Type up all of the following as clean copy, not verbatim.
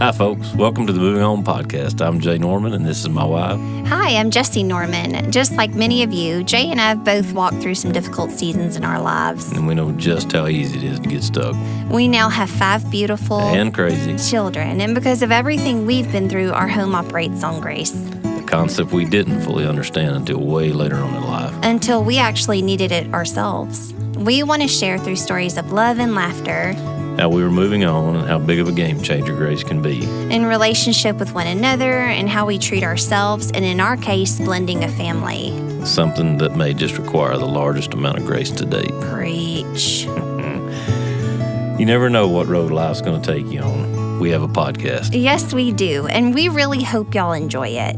Hi, folks. Welcome to the Moving Home Podcast. I'm Jay Norman, and this is my wife. Hi, I'm Jessie Norman. Just like many of you, Jay and I have both walked through some difficult seasons in our lives. And we know just how easy it is to get stuck. We now have 5 beautiful and crazy children, and because of everything we've been through, our home operates on grace. A concept we didn't fully understand until way later on in life. Until we actually needed it ourselves. We want to share through stories of love and laughter, How we were moving on and how big of a game changer grace can be. in relationship with one another, and how we treat ourselves, and in our case, blending a family. Something that may just require the largest amount of grace to date. Preach. You never know what road life's going to take you on. We have a podcast. Yes, we do, and we really hope y'all enjoy it.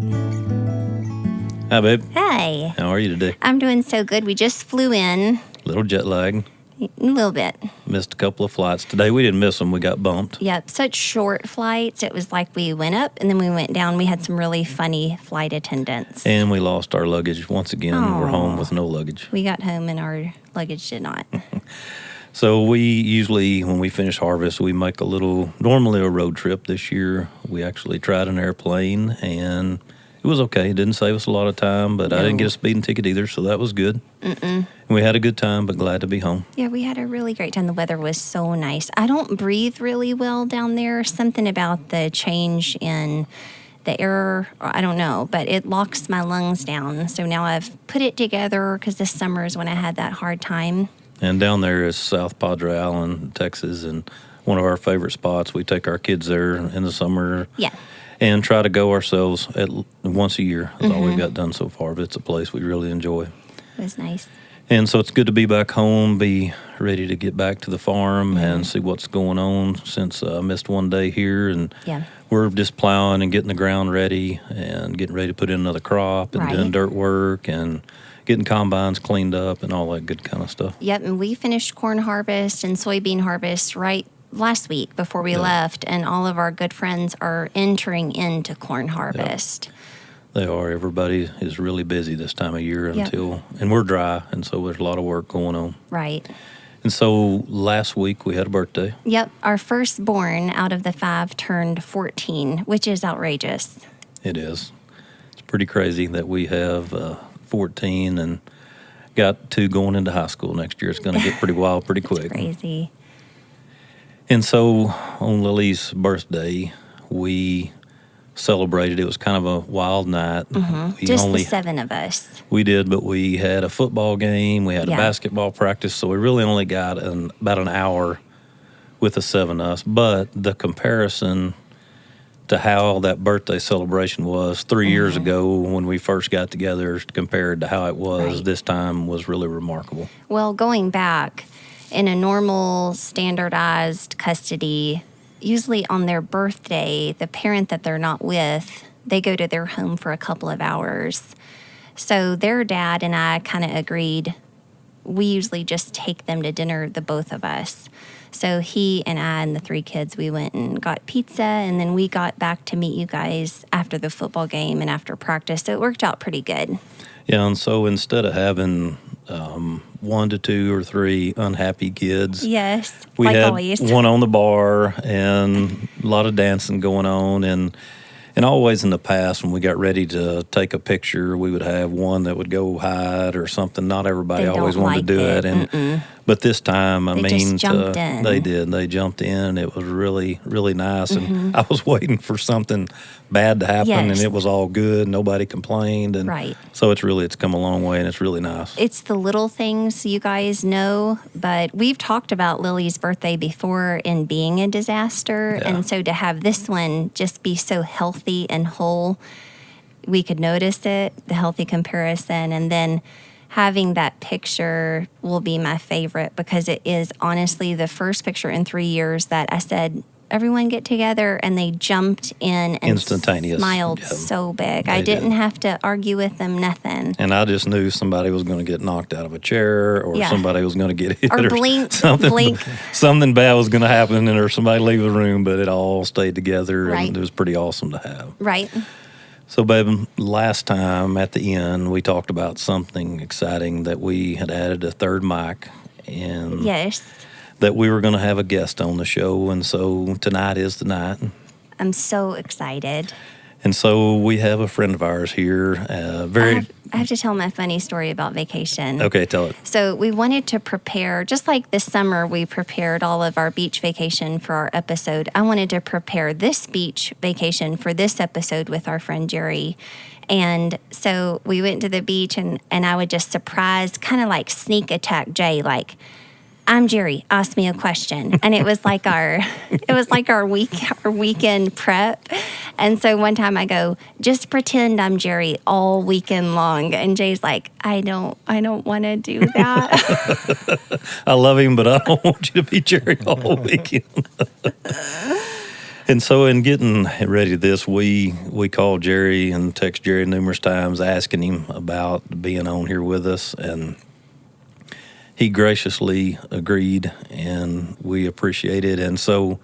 Hi, babe. Hey, How are you today? I'm doing so good. We just flew in Little jet lag. a little bit. Missed a couple of flights. Today we didn't miss them. We got bumped. Yep, such short flights. It was like we went up and then we went down. We had some really funny flight attendants. And we lost our luggage once again. We're home with no luggage. We got home and our luggage did not. So we usually, when we finish harvest, we make normally a road trip. This year, we actually tried an airplane, and it was okay. It didn't save us a lot of time, but I didn't get a speeding ticket either, so that was good. And we had a good time, but glad to be home. Yeah, we had a really great time. The weather was so nice. I don't breathe really well down there. Something about the change in the air, I don't know, but it locks my lungs down. So now I've put it together because this summer is when I had that hard time. And down there is South Padre Island, Texas, and one of our favorite spots. We take our kids there in the summer. Yeah. And try to go ourselves once a year. That's all we've got done so far, but it's a place we really enjoy. It was nice. And so it's good to be back home, be ready to get back to the farm and see what's going on since I missed one day here. And we're just plowing and getting the ground ready and getting ready to put in another crop and doing dirt work and getting combines cleaned up and all that good kind of stuff. Yep, and we finished corn harvest and soybean harvest right last week before we left, and all of our good friends are entering into corn harvest. They are. Everybody is really busy this time of year and we're dry, and so there's a lot of work going on. Right. And so last week we had a birthday. Yep, our firstborn out of the 5 turned 14, which is outrageous. It is. It's pretty crazy that we have 14 and got 2 going into high school next year. It's going to get pretty wild pretty quick. It's crazy. And so on Lily's birthday, we celebrated. It was kind of a wild night. Just the 7 of us. We did, but we had a football game. We had a basketball practice. So we really only got about an hour with the 7 of us. But the comparison to how that birthday celebration was 3 years ago when we first got together compared to how it was this time was really remarkable. Well, going back, in a normal, standardized custody, usually on their birthday, the parent that they're not with, they go to their home for a couple of hours. So their dad and I kind of agreed, we usually just take them to dinner, the both of us. So he and I and the 3 kids, we went and got pizza, and then we got back to meet you guys after the football game and after practice. So it worked out pretty good. Yeah, and so instead of having 1 to 2 or 3 unhappy kids, we like had always. one on the bar and a lot of dancing going on. And always in the past, when we got ready to take a picture, we would have one that would go hide or something. Not everybody always wanted to do it. But this time, They just jumped in. They did. They jumped in. It was really, really nice. And I was waiting for something bad to happen, and it was all good. Nobody complained. And so it's come a long way, and it's really nice. It's the little things you guys know, but we've talked about Lily's birthday before in being a disaster. And so to have this one just be so healthy and whole, we could notice it, the healthy comparison, and then having that picture will be my favorite because it is honestly the first picture in 3 years that I said, everyone get together, and they jumped in and smiled so big. I didn't have to argue with them, nothing. And I just knew somebody was going to get knocked out of a chair or somebody was going to get hit or blink. Something bad was going to happen or somebody leave the room, but it all stayed together and it was pretty awesome to have. Right. So, babe, last time at the end, we talked about something exciting that we had added a third mic and that we were going to have a guest on the show. And so tonight is the night. I'm so excited. And so we have a friend of ours here. I have to tell my funny story about vacation. Okay, tell it. So we wanted to prepare, just like this summer we prepared all of our beach vacation for our episode. I wanted to prepare this beach vacation for this episode with our friend Jerry. And so we went to the beach, and I would just surprise, kind of like sneak attack Jay, like, I'm Jerry, ask me a question. And it was like our weekend prep. And so one time I go, just pretend I'm Jerry all weekend long. And Jay's like, I don't want to do that. I love him, but I don't want you to be Jerry all weekend. And so in getting ready to this, we called Jerry and text Jerry numerous times asking him about being on here with us. And he graciously agreed, and we appreciate it. And so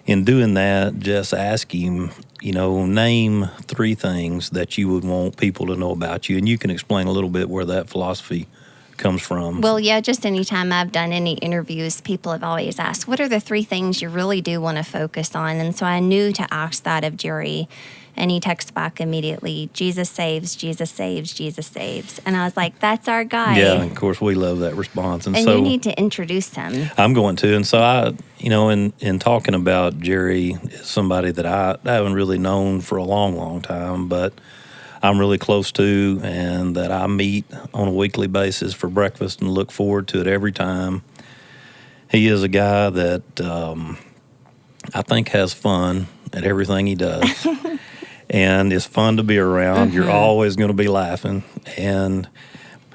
in doing that, Jess asked him, name 3 things that you would want people to know about you. And you can explain a little bit where that philosophy comes from. Well, yeah, just anytime I've done any interviews, people have always asked, what are the 3 things you really do want to focus on? And so I knew to ask that of Jerry. And he texts back immediately, Jesus saves, Jesus saves, Jesus saves. And I was like, that's our guy. Yeah, of course, we love that response. And so you need to introduce him. I'm going to. And so I, in talking about Jerry, somebody that I haven't really known for a long, long time, but I'm really close to, and that I meet on a weekly basis for breakfast and look forward to it every time. He is a guy that I think has fun at everything he does. And it's fun to be around. Mm-hmm. You're always going to be laughing. And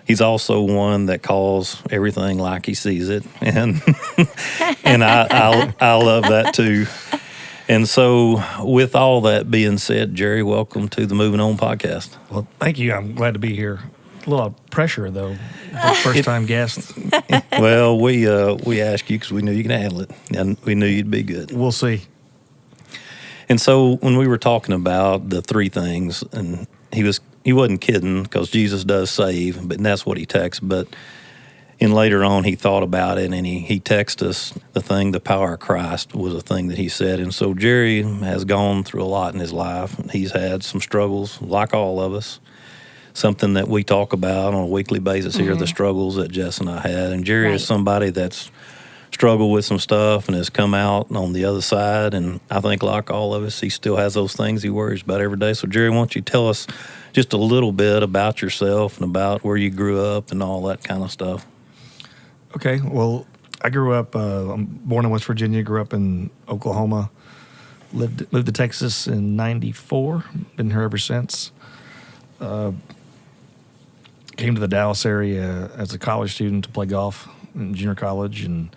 he's also one that calls everything like he sees it. And and I love that too. And so with all that being said, Jerry, welcome to the Moving On podcast. Well, thank you. I'm glad to be here. A little pressure, though. First-time guest. Well, we asked you because we knew you could handle it. And we knew you'd be good. We'll see. And so when we were talking about the 3 things, and he wasn't kidding because Jesus does save, but that's what he texts. But and later on he thought about it, and he texted us the power of Christ was a thing that he said. And so Jerry has gone through a lot in his life. He's had some struggles, like all of us. Something that we talk about on a weekly basis here, the struggles that Jess and I had. And Jerry is somebody that's struggled with some stuff and has come out on the other side. And I think, like all of us, he still has those things he worries about every day. So, Jerry, why don't you tell us just a little bit about yourself and about where you grew up and all that kind of stuff? Okay. Well, I grew up, I'm born in West Virginia, grew up in Oklahoma, moved to Texas in 94, been here ever since. Came to the Dallas area as a college student to play golf in junior college, and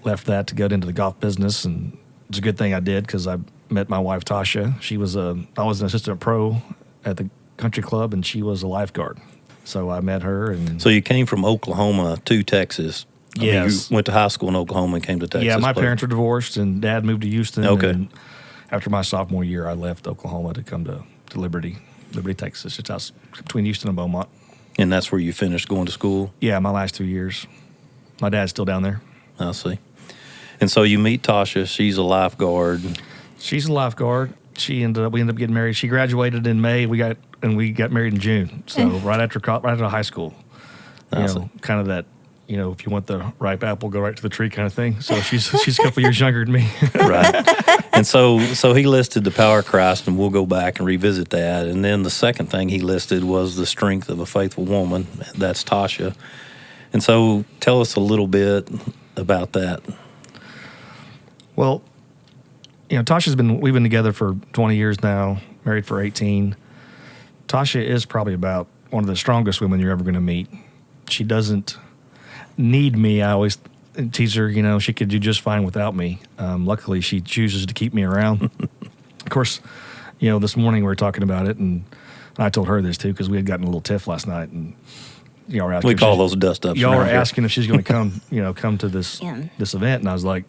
left that to get into the golf business. And it's a good thing I did because I met my wife, Tasha. I was an assistant pro at the country club, and she was a lifeguard. So I met her. And so you came from Oklahoma to Texas. Yes. You went to high school in Oklahoma and came to Texas. Yeah, my parents were divorced, and Dad moved to Houston. Okay. And after my sophomore year, I left Oklahoma to come to Liberty, Texas. It's out between Houston and Beaumont. And that's where you finished going to school? Yeah, my last 2 years. My dad's still down there. I see. And so you meet Tasha. She's a lifeguard. She's a lifeguard. We ended up getting married. She graduated in May. We got married in June. So right after high school. Kind of that, if you want the ripe apple, go right to the tree kind of thing. So she's a couple years younger than me. Right. And so he listed the power of Christ, and we'll go back and revisit that. And then the second thing he listed was the strength of a faithful woman. That's Tasha. And so tell us a little bit about that. Well, we've been together for 20 years now, married for 18. Tasha is probably about one of the strongest women you're ever going to meet. She doesn't need me. I always tease her, she could do just fine without me. Luckily, she chooses to keep me around. Of course, this morning we were talking about it, and I told her this too because we had gotten a little tiff last night, and y'all were asking. We call those dust ups. Y'all were asking if she's going to come to this event, and I was like,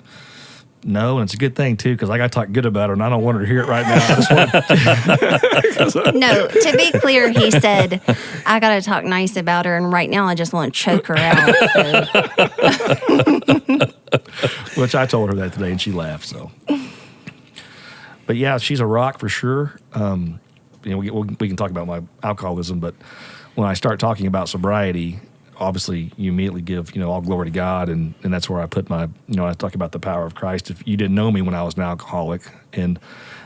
no, and it's a good thing too because I got to talk good about her, and I don't want her to hear it right now. No, to be clear, he said, I got to talk nice about her, and right now I just want to choke her out. So. Which I told her that today, and she laughed. So, But yeah, she's a rock for sure. We can talk about my alcoholism, but when I start talking about sobriety, obviously you immediately give, all glory to God, and that's where I put my, I talk about the power of Christ. If you didn't know me when I was an alcoholic, and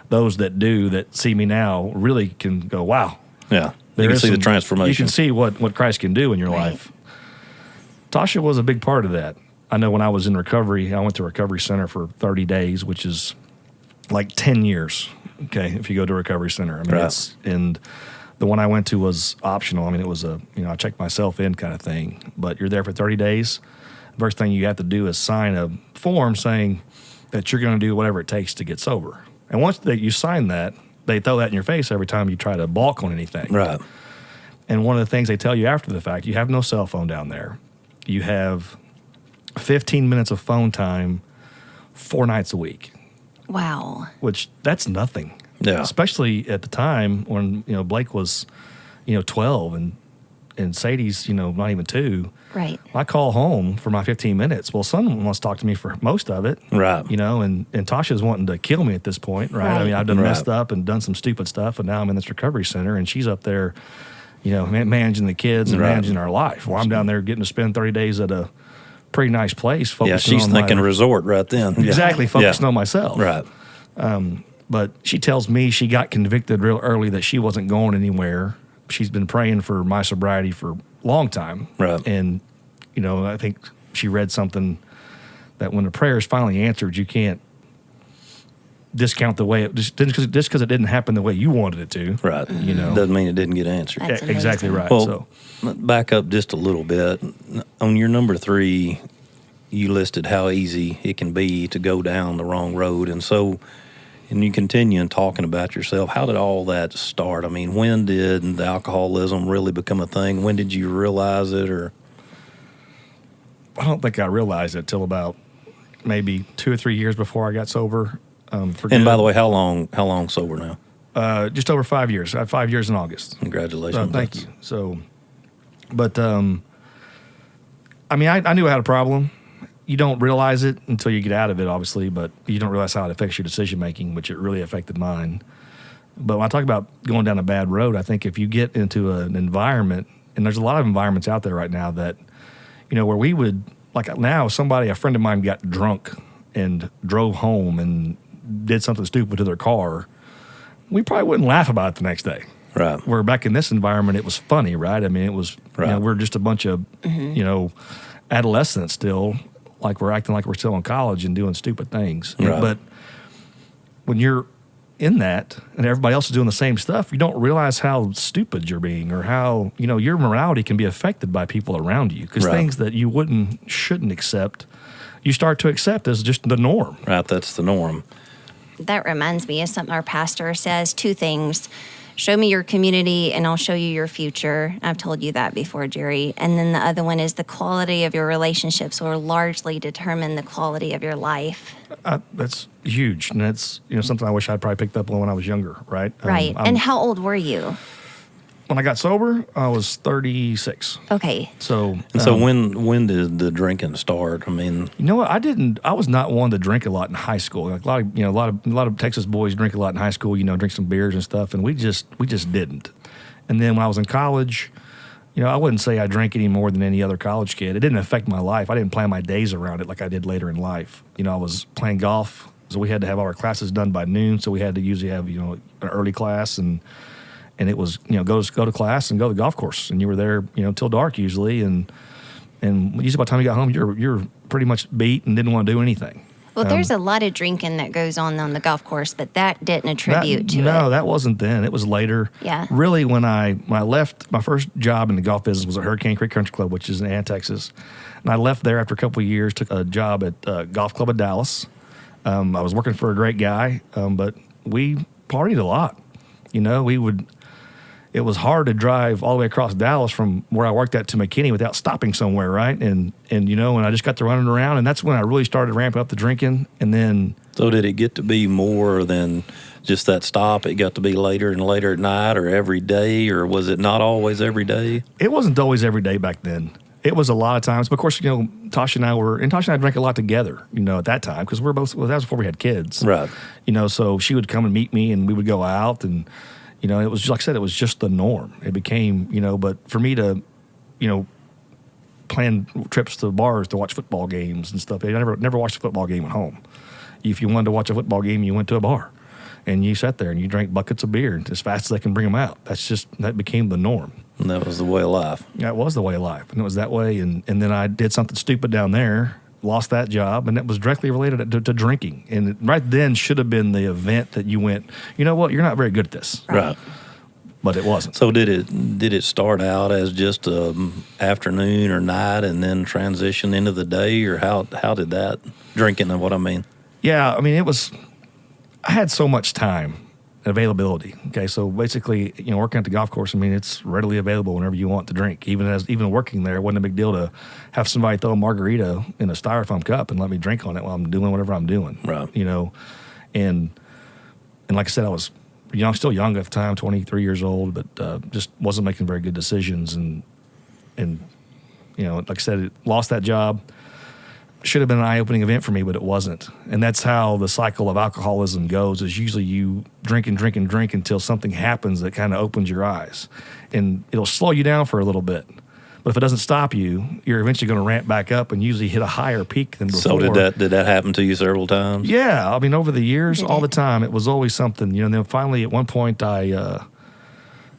those that do, that see me now, really can go, wow. Yeah, you can see the transformation. You can see what Christ can do in your life. Tasha was a big part of that. I know when I was in recovery, I went to a recovery center for 30 days, which is like 10 years, okay, if you go to a recovery center. I mean, and the one I went to was optional. I mean, it was I checked myself in kind of thing. But you're there for 30 days. The first thing you have to do is sign a form saying that you're going to do whatever it takes to get sober. And once you sign that, they throw that in your face every time you try to balk on anything. Right. And one of the things they tell you after the fact, you have no cell phone down there. You have 15 minutes of phone time 4 nights a week. Wow. Which, that's nothing. Yeah. Especially at the time when, Blake was, 12 and Sadie's, not even 2. Right. I call home for my 15 minutes. Well, someone wants to talk to me for most of it. Right. And Tasha's wanting to kill me at this point, right? I mean, I've done messed up and done some stupid stuff, and now I'm in this recovery center, and she's up there, managing the kids and managing our life. Well, I'm down there getting to spend 30 days at a pretty nice place. Focusing she's thinking resort right then. Exactly, focusing on myself. Right. But she tells me she got convicted real early that she wasn't going anywhere. She's been praying for my sobriety for a long time. Right. And, I think she read something that when the prayer is finally answered, you can't discount the way it just because it didn't happen the way you wanted it to. Right. Doesn't mean it didn't get answered. Exactly right. Well, back up just a little bit. On your number 3, you listed how easy it can be to go down the wrong road. And you continue in talking about yourself. How did all that start? I mean, when did the alcoholism really become a thing? When did you realize it? Or I don't think I realized it till about maybe 2 or 3 years before I got sober. And by the way, how long sober now? Just over 5 years. I had 5 years in August. Congratulations. Thank you. So, but I mean, I knew I had a problem. You don't realize it until you get out of it, obviously, but you don't realize how it affects your decision making, which it really affected mine. But when I talk about going down a bad road, I think if you get into an environment, and there's a lot of environments out there right now that, where we would, like now, a friend of mine got drunk and drove home and did something stupid to their car, we probably wouldn't laugh about it the next day. Right. Where back in this environment, it was funny, right? I mean, it was, we're just a bunch of, adolescents still, like we're acting like we're still in college and doing stupid things. Right. But when you're in that and everybody else is doing the same stuff, you don't realize how stupid you're being or how, your morality can be affected by people around you because things that you shouldn't accept, you start to accept as just the norm. Right, that's the norm. That reminds me of something our pastor says, 2 things. Show me your community and I'll show you your future. I've told you that before, Jerry. And then the other one is the quality of your relationships will largely determine the quality of your life. That's huge. And that's, something I wish I'd probably picked up on when I was younger, right? Right. And how old were you? When I got sober, I was 36. Okay. So when did the drinking start? I mean, you know what? I was not one to drink a lot in high school. Like a lot of Texas boys drink a lot in high school. Drink some beers and stuff, and we just didn't. And then when I was in college, I wouldn't say I drank any more than any other college kid. It didn't affect my life. I didn't plan my days around it like I did later in life. I was playing golf, so we had to have all our classes done by noon. So we had to usually have an early class and it was, go to class and go to the golf course. And you were there, till dark usually. And usually by the time you got home, you're pretty much beat and didn't want to do anything. Well, there's a lot of drinking that goes on the golf course, but that didn't attribute to it. No, that wasn't then. It was later. Yeah. Really, when I left, my first job in the golf business was at Hurricane Creek Country Club, which is in Texas. And I left there after a couple of years, took a job at Golf Club of Dallas. I was working for a great guy, but we partied a lot. It was hard to drive all the way across Dallas from where I worked at to McKinney without stopping somewhere, right? And I just got to running around, and that's when I really started ramping up the drinking. And then, so did it get to be more than just that stop? It got to be later and later at night, or every day, or was it not always every day? It wasn't always every day back then. it was a lot of times. But of course, Tasha and I drank a lot together, at that time, because that was before we had kids. Right. So she would come and meet me and we would go out and, it was just, like I said, it was just the norm. It became, but for me to, plan trips to bars to watch football games and stuff, I never watched a football game at home. If you wanted to watch a football game, you went to a bar and you sat there and you drank buckets of beer as fast as they can bring them out. That became the norm. And that was the way of life. Yeah, it was the way of life. And it was that way. And then I did something stupid down there, lost that job, and it was directly related to drinking. And it, right then should have been the event that you went, you know what, you're not very good at this. Right. But it wasn't. So did it start out as just afternoon or night and then transition into the day, or how did that drinking and what I mean? Yeah, I mean, I had so much time and availability. Okay, so basically, working at the golf course, I mean, it's readily available whenever you want to drink. Even working there, it wasn't a big deal to have somebody throw a margarita in a styrofoam cup and let me drink on it while I'm doing whatever I'm doing. Right. And like I said, I was still young at the time, 23 years old, but just wasn't making very good decisions. And like I said, lost that job. Should have been an eye-opening event for me, but it wasn't. And that's how the cycle of alcoholism goes, is usually you drink and drink and drink until something happens that kind of opens your eyes. And it'll slow you down for a little bit. But if it doesn't stop you, you're eventually going to ramp back up and usually hit a higher peak than before. So did that happen to you several times? Yeah. I mean, over the years, all the time, it was always something. And then finally, at one point,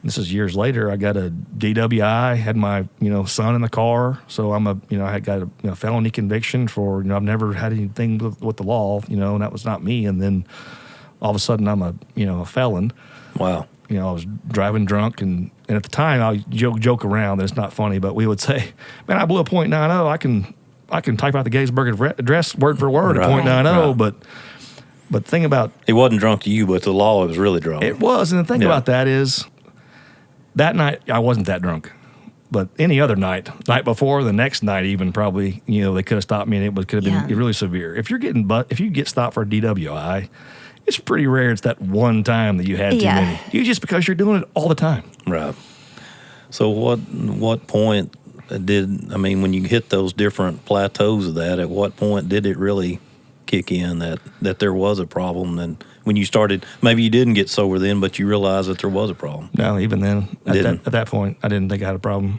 this is years later, I got a DWI, had my, son in the car. So I had got a felony conviction for, I've never had anything with the law, and that was not me. And then all of a sudden I'm a felon. Wow. I was driving drunk, and at the time I joke around that it's not funny, but we would say, man, I blew a .90. I can type out the Gettysburg Address word for word at .90, but the thing about... It wasn't drunk to you, but the law was really drunk. It was, and the thing about that is, that night I wasn't that drunk. But any other night before, the next night even probably, they could have stopped me, and it could have been really severe. If you get stopped for a DWI, it's pretty rare it's that one time that you had too many. Because you're doing it all the time. Right. So what point when you hit those different plateaus of that, at what point did it really kick in that there was a problem? And when you started, maybe you didn't get sober then, but you realized that there was a problem. No, even then, at that point, I didn't think I had a problem.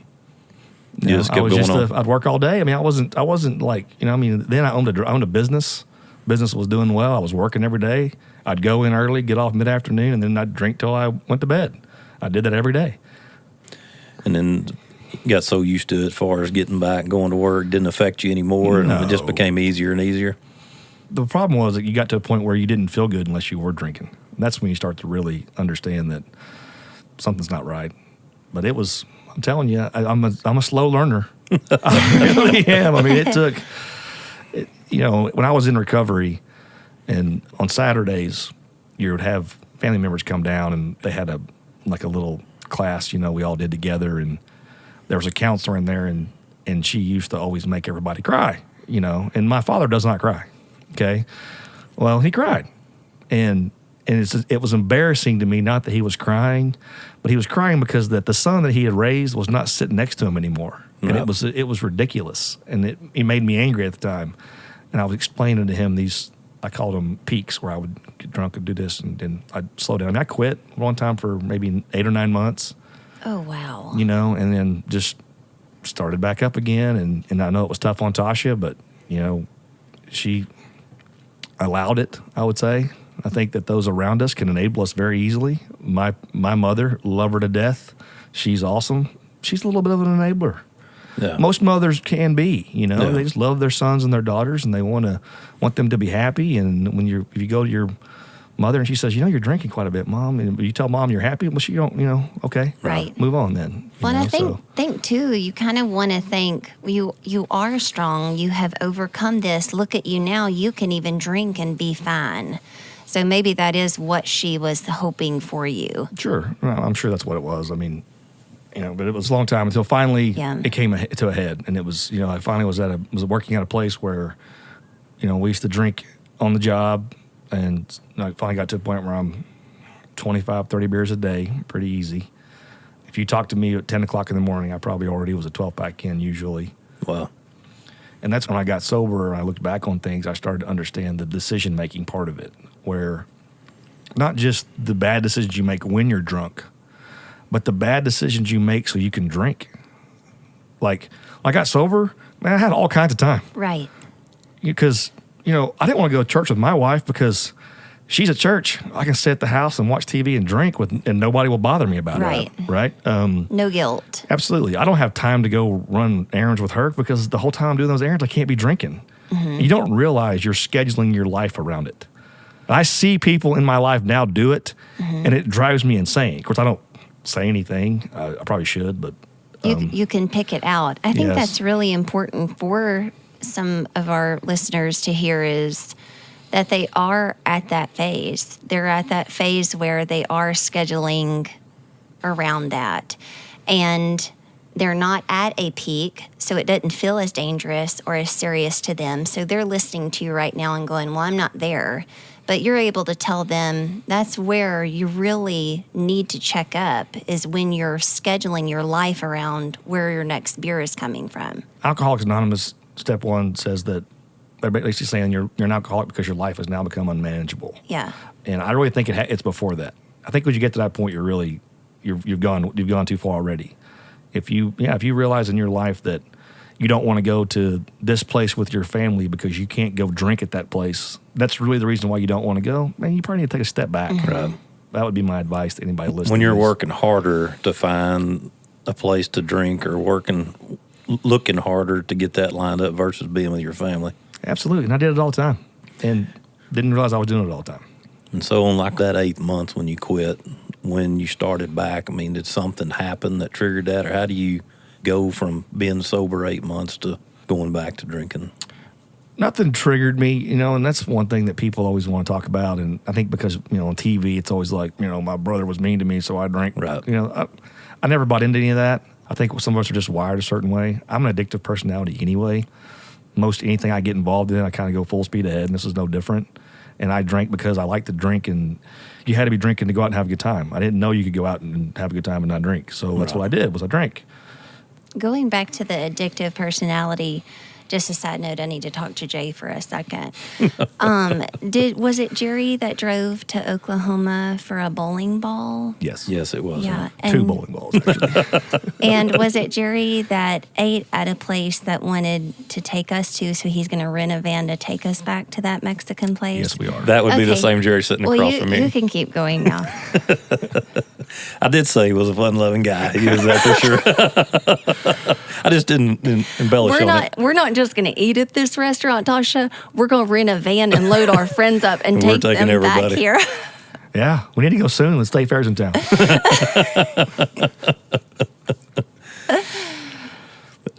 You just kept going on. I'd work all day. I mean, I wasn't like, then I owned a business. Business was doing well. I was working every day. I'd go in early, get off mid-afternoon, and then I'd drink till I went to bed. I did that every day. And then you got so used to it as far as getting back, going to work, didn't affect you anymore, and it just became easier and easier? The problem was that you got to a point where you didn't feel good unless you were drinking. And that's when you start to really understand that something's not right. But it was, I'm telling you, I'm a slow learner. I really am. I mean, it took... when I was in recovery, and on Saturdays, you would have family members come down, and they had a little class, we all did together, and there was a counselor in there, and she used to always make everybody cry, and my father does not cry, okay? Well, he cried, and it was embarrassing to me, not that he was crying, but he was crying because that the son that he had raised was not sitting next to him anymore, and it was ridiculous, and it made me angry at the time. And I was explaining to him I called them peaks, where I would get drunk and do this, and then I'd slow down. I mean, I quit one time for maybe 8 or 9 months. Oh, wow. And then just started back up again. And I know it was tough on Tasha, but, she allowed it, I would say. I think that those around us can enable us very easily. My mother, love her to death. She's awesome. She's a little bit of an enabler. Yeah. Most mothers can be, they just love their sons and their daughters, and they want them to be happy. And if you go to your mother and she says, you're drinking quite a bit, Mom, and you tell Mom you're happy, well, she don't, okay, right, move on then. Well, and I think too, you kind of want to think you are strong, you have overcome this. Look at you now, you can even drink and be fine. So maybe that is what she was hoping for you. Sure, well, I'm sure that's what it was. I mean. But it was a long time until finally it came to a head, and it was, I finally was working at a place where, we used to drink on the job, and I finally got to a point where I'm 25, 30 beers a day, pretty easy. If you talk to me at 10 o'clock in the morning, I probably already was a 12-pack in usually. Wow. And that's when I got sober and I looked back on things, I started to understand the decision-making part of it, where not just the bad decisions you make when you're drunk, but the bad decisions you make so you can drink. Like, I got sober, man, I had all kinds of time. Right. Because, I didn't want to go to church with my wife because she's at church. I can sit at the house and watch TV and drink and nobody will bother me about it. Right. No guilt. Absolutely. I don't have time to go run errands with her because the whole time I'm doing those errands, I can't be drinking. Mm-hmm. You don't realize you're scheduling your life around it. I see people in my life now do it, and it drives me insane. Of course, I don't say anything. I probably should, but... You can pick it out. I think yes. that's really important for some of our listeners to hear is that they are at that phase. They're at that phase where they are scheduling around that. And they're not at a peak, so it doesn't feel as dangerous or as serious to them. So they're listening to you right now and going, well, I'm not there. But you're able to tell them that's where you really need to check up is when you're scheduling your life around where your next beer is coming from. Alcoholics Anonymous, step 1, says that they're basically saying you're an alcoholic because your life has now become unmanageable. Yeah. And I really think it's before that. I think when you get to that point, you've gone too far already. If you realize in your life that you don't want to go to this place with your family because you can't go drink at that place, that's really the reason why you don't want to go, man, you probably need to take a step back. Right. That would be my advice to anybody listening. When you're working harder to find a place to drink or looking harder to get that lined up versus being with your family. Absolutely. And I did it all the time and didn't realize I was doing it all the time. And so on like that 8th month when you quit, when you started back, I mean, did something happen that triggered that? Or how do you go from being sober 8 months to going back to drinking? Nothing triggered me, and that's one thing that people always want to talk about. And I think because, on TV, it's always like, my brother was mean to me, so I drank. Right. I never bought into any of that. I think some of us are just wired a certain way. I'm an addictive personality anyway. Most anything I get involved in, I kind of go full speed ahead, and this is no different. And I drank because I like to drink, and you had to be drinking to go out and have a good time. I didn't know you could go out and have a good time and not drink. So that's what I did, was I drank. Going back to the addictive personality, just a side note, I need to talk to Jay for a second. Was it Jerry that drove to Oklahoma for a bowling ball? Yes. Yes, it was. Yeah. Right? 2 bowling balls, actually. And was it Jerry that ate at a place that wanted to take us to, so he's going to rent a van to take us back to that Mexican place? Yes, we are. That would be the Okay. same Jerry sitting across from me. You can keep going now. I did say he was a fun-loving guy. He was that for sure. I just didn't embellish on it. We're not just going to eat at this restaurant, Tasha. We're going to rent a van and load our friends up and We're take them taking everybody. back here. Yeah, we need to go soon. The state fair's in town.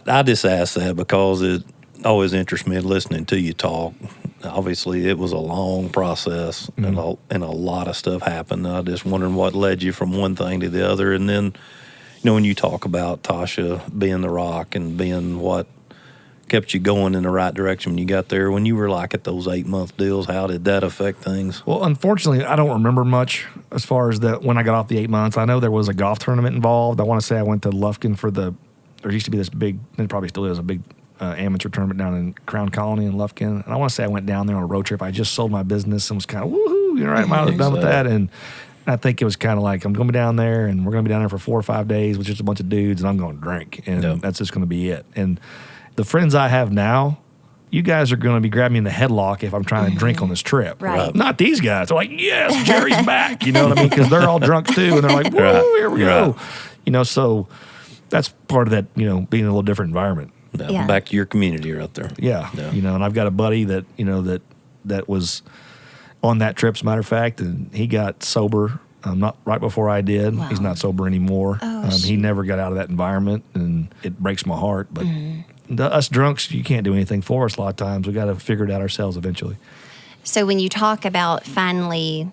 I just asked that because it always interests me listening to you talk. Obviously, it was a long process and a lot of stuff happened. I just wondering what led you from one thing to the other. And then, when you talk about Tasha being the rock and being what kept you going in the right direction when you got there, when you were like at those 8-month deals, how did that affect things? Well, unfortunately, I don't remember much as far as when I got off the 8 months. I know there was a golf tournament involved. I want to say I went to Lufkin for there used to be this big, and it probably still is, a big amateur tournament down in Crown Colony in Lufkin. And I want to say I went down there on a road trip. I just sold my business and was kind of, woohoo, right, I'm out done with that. And I think it was kind of like, I'm going to be down there, and we're going to be down there for 4 or 5 days with just a bunch of dudes, and I'm going to drink. And that's just going to be it. And the friends I have now, you guys are going to be grabbing me in the headlock if I'm trying to drink on this trip. Right. Not these guys. They're like, yes, Jerry's back. You know what I mean? Because they're all drunk too, and they're like, whoa, here we go. So that's part of that, being in a little different environment. Yeah. Back to your community right there. Yeah. And I've got a buddy that, that was on that trip, as a matter of fact, and he got sober not right before I did. Wow. He's not sober anymore. Oh, he never got out of that environment, and it breaks my heart. But us drunks, you can't do anything for us a lot of times. We got to figure it out ourselves eventually. So when you talk about finally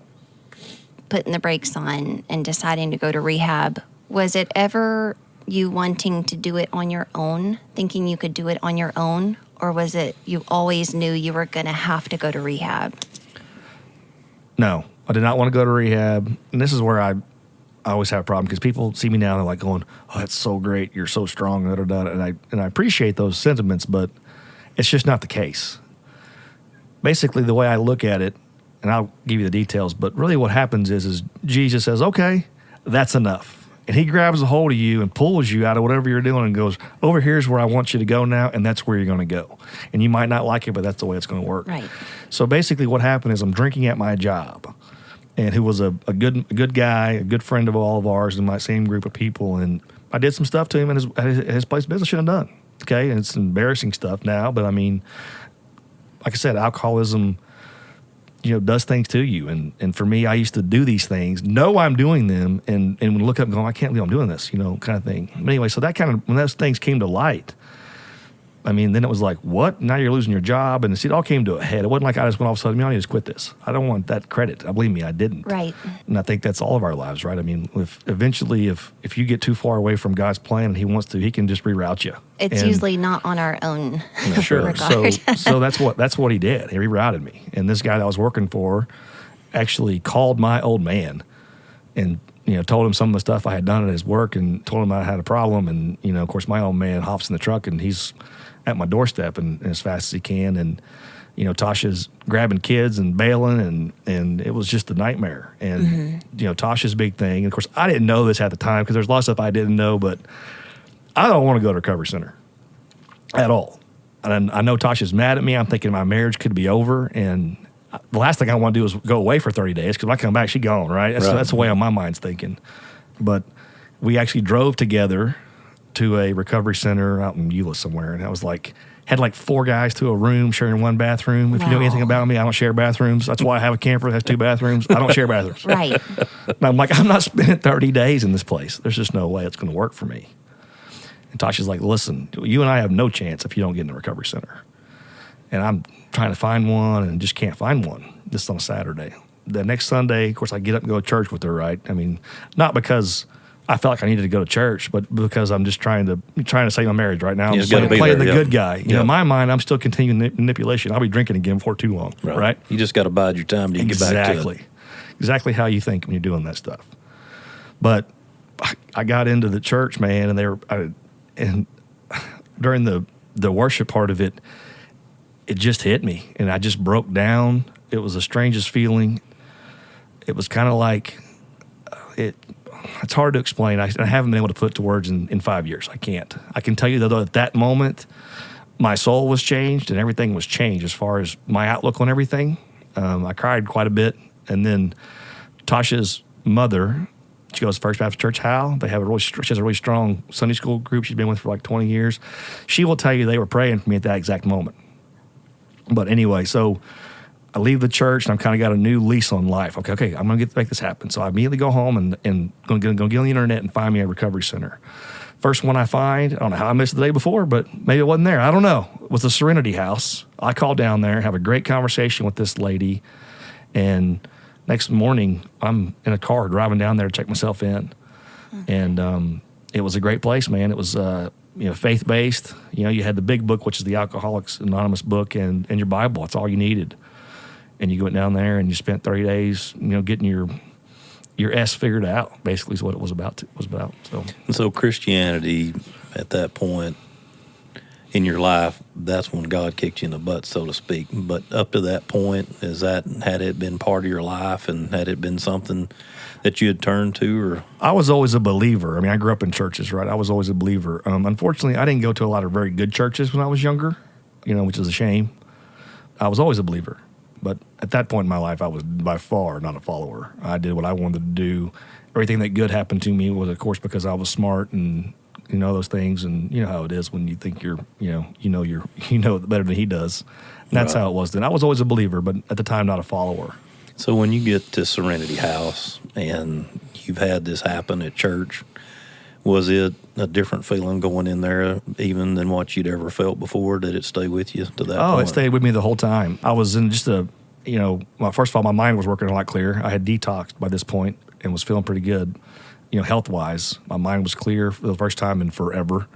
putting the brakes on and deciding to go to rehab, was it ever you wanting to do it on your own, thinking you could do it on your own? Or was it you always knew you were going to have to go to rehab? No, I did not want to go to rehab. And this is where I I always have a problem because people see me now and they're like going, "Oh, that's so great. You're so strong." Da, da, da. And I appreciate those sentiments, but it's just not the case. Basically, the way I look at it, and I'll give you the details, but really what happens is Jesus says, "Okay, that's enough." And he grabs a hold of you and pulls you out of whatever you're doing and goes, "Over here's where I want you to go now, and that's where you're going to go." And you might not like it, but that's the way it's going to work. Right. So basically what happened is I'm drinking at my job, and who was a good guy, a good friend of all of ours in my same group of people, and I did some stuff to him at his place of business I shouldn't have done. Okay, and it's embarrassing stuff now, but I mean, like I said, alcoholism, does things to you. And for me, I used to do these things, know I'm doing them, and look up and go, "I can't believe I'm doing this," kind of thing. But anyway, so that kind of, when those things came to light, I mean, then it was like, what? Now you're losing your job. And see, it all came to a head. It wasn't like I just went all of a sudden, I need to quit this. I don't want that credit. Believe me, I didn't. Right. And I think that's all of our lives, right? I mean, if you get too far away from God's plan and he wants to, he can just reroute you. It's usually not on our own Sure. regard. So that's what he did. He rerouted me. And this guy that I was working for actually called my old man and told him some of the stuff I had done at his work and told him I had a problem. And, of course, my old man hops in the truck and he's at my doorstep and as fast as he can. And, Tasha's grabbing kids and bailing and it was just a nightmare. And, Tasha's big thing. And of course, I didn't know this at the time because there's a lot of stuff I didn't know, but I don't want to go to recovery center at all. And I know Tasha's mad at me. I'm thinking my marriage could be over. And the last thing I want to do is go away for 30 days because when I come back, she's gone, right? That's the way my mind's thinking. But we actually drove together to a recovery center out in Eula somewhere. And I was had 4 guys to a room sharing one bathroom. If you know anything about me, I don't share bathrooms. That's why I have a camper that has 2 bathrooms. I don't share bathrooms. Right. And I'm like, I'm not spending 30 days in this place. There's just no way it's going to work for me. And Tasha's like, "Listen, you and I have no chance if you don't get in the recovery center." And I'm trying to find one and just can't find one. This is on a Saturday. The next Sunday, of course, I get up and go to church with her, right? I mean, not because I felt like I needed to go to church, but because I'm just trying to save my marriage right now. I'm just playing the good guy. In my mind, I'm still continuing manipulation. I'll be drinking again before too long, right? You just got to bide your time to get back to it. Exactly how you think when you're doing that stuff. But I got into the church, man, and during the worship part of it, it just hit me, and I just broke down. It was the strangest feeling. It was kind of like it's hard to explain. I haven't been able to put it to words in 5 years. I can't. I can tell you that at that moment, my soul was changed and everything was changed as far as my outlook on everything. I cried quite a bit. And then Tasha's mother, she goes to First Baptist Church Howell. She has a really strong Sunday school group she's been with for 20 years. She will tell you they were praying for me at that exact moment. But anyway, so I leave the church and I've kind of got a new lease on life. Okay, I'm going to make this happen. So I immediately go home and going to get on the internet and find me a recovery center. First one I find, I don't know how I missed it the day before, but maybe it wasn't there. I don't know. It was the Serenity House. I call down there, have a great conversation with this lady, and next morning I'm in a car driving down there to check myself in. And it was a great place, man. It was faith-based. You had the big book, which is the Alcoholics Anonymous book, and your Bible. That's all you needed. And you went down there and you spent 30 days, getting your S figured out. Basically, is what it was about. So Christianity at that point in your life, that's when God kicked you in the butt, so to speak. But up to that point, had it been part of your life, and had it been something that you had turned to? Or I was always a believer. I mean, I grew up in churches, right? I was always a believer. Unfortunately, I didn't go to a lot of very good churches when I was younger, which is a shame. I was always a believer. But at that point in my life, I was by far not a follower. I did what I wanted to do. Everything that good happened to me was, of course, because I was smart and those things. And you know how it is when you think you know it better than he does. And that's how it was then. I was always a believer, but at the time, not a follower. So when you get to Serenity House and you've had this happen at church, was it a different feeling going in there even than what you'd ever felt before? Did it stay with you to that point? Oh, it stayed with me the whole time. I was in just first of all, my mind was working a lot clearer. I had detoxed by this point and was feeling pretty good, health-wise. My mind was clear for the first time in forever.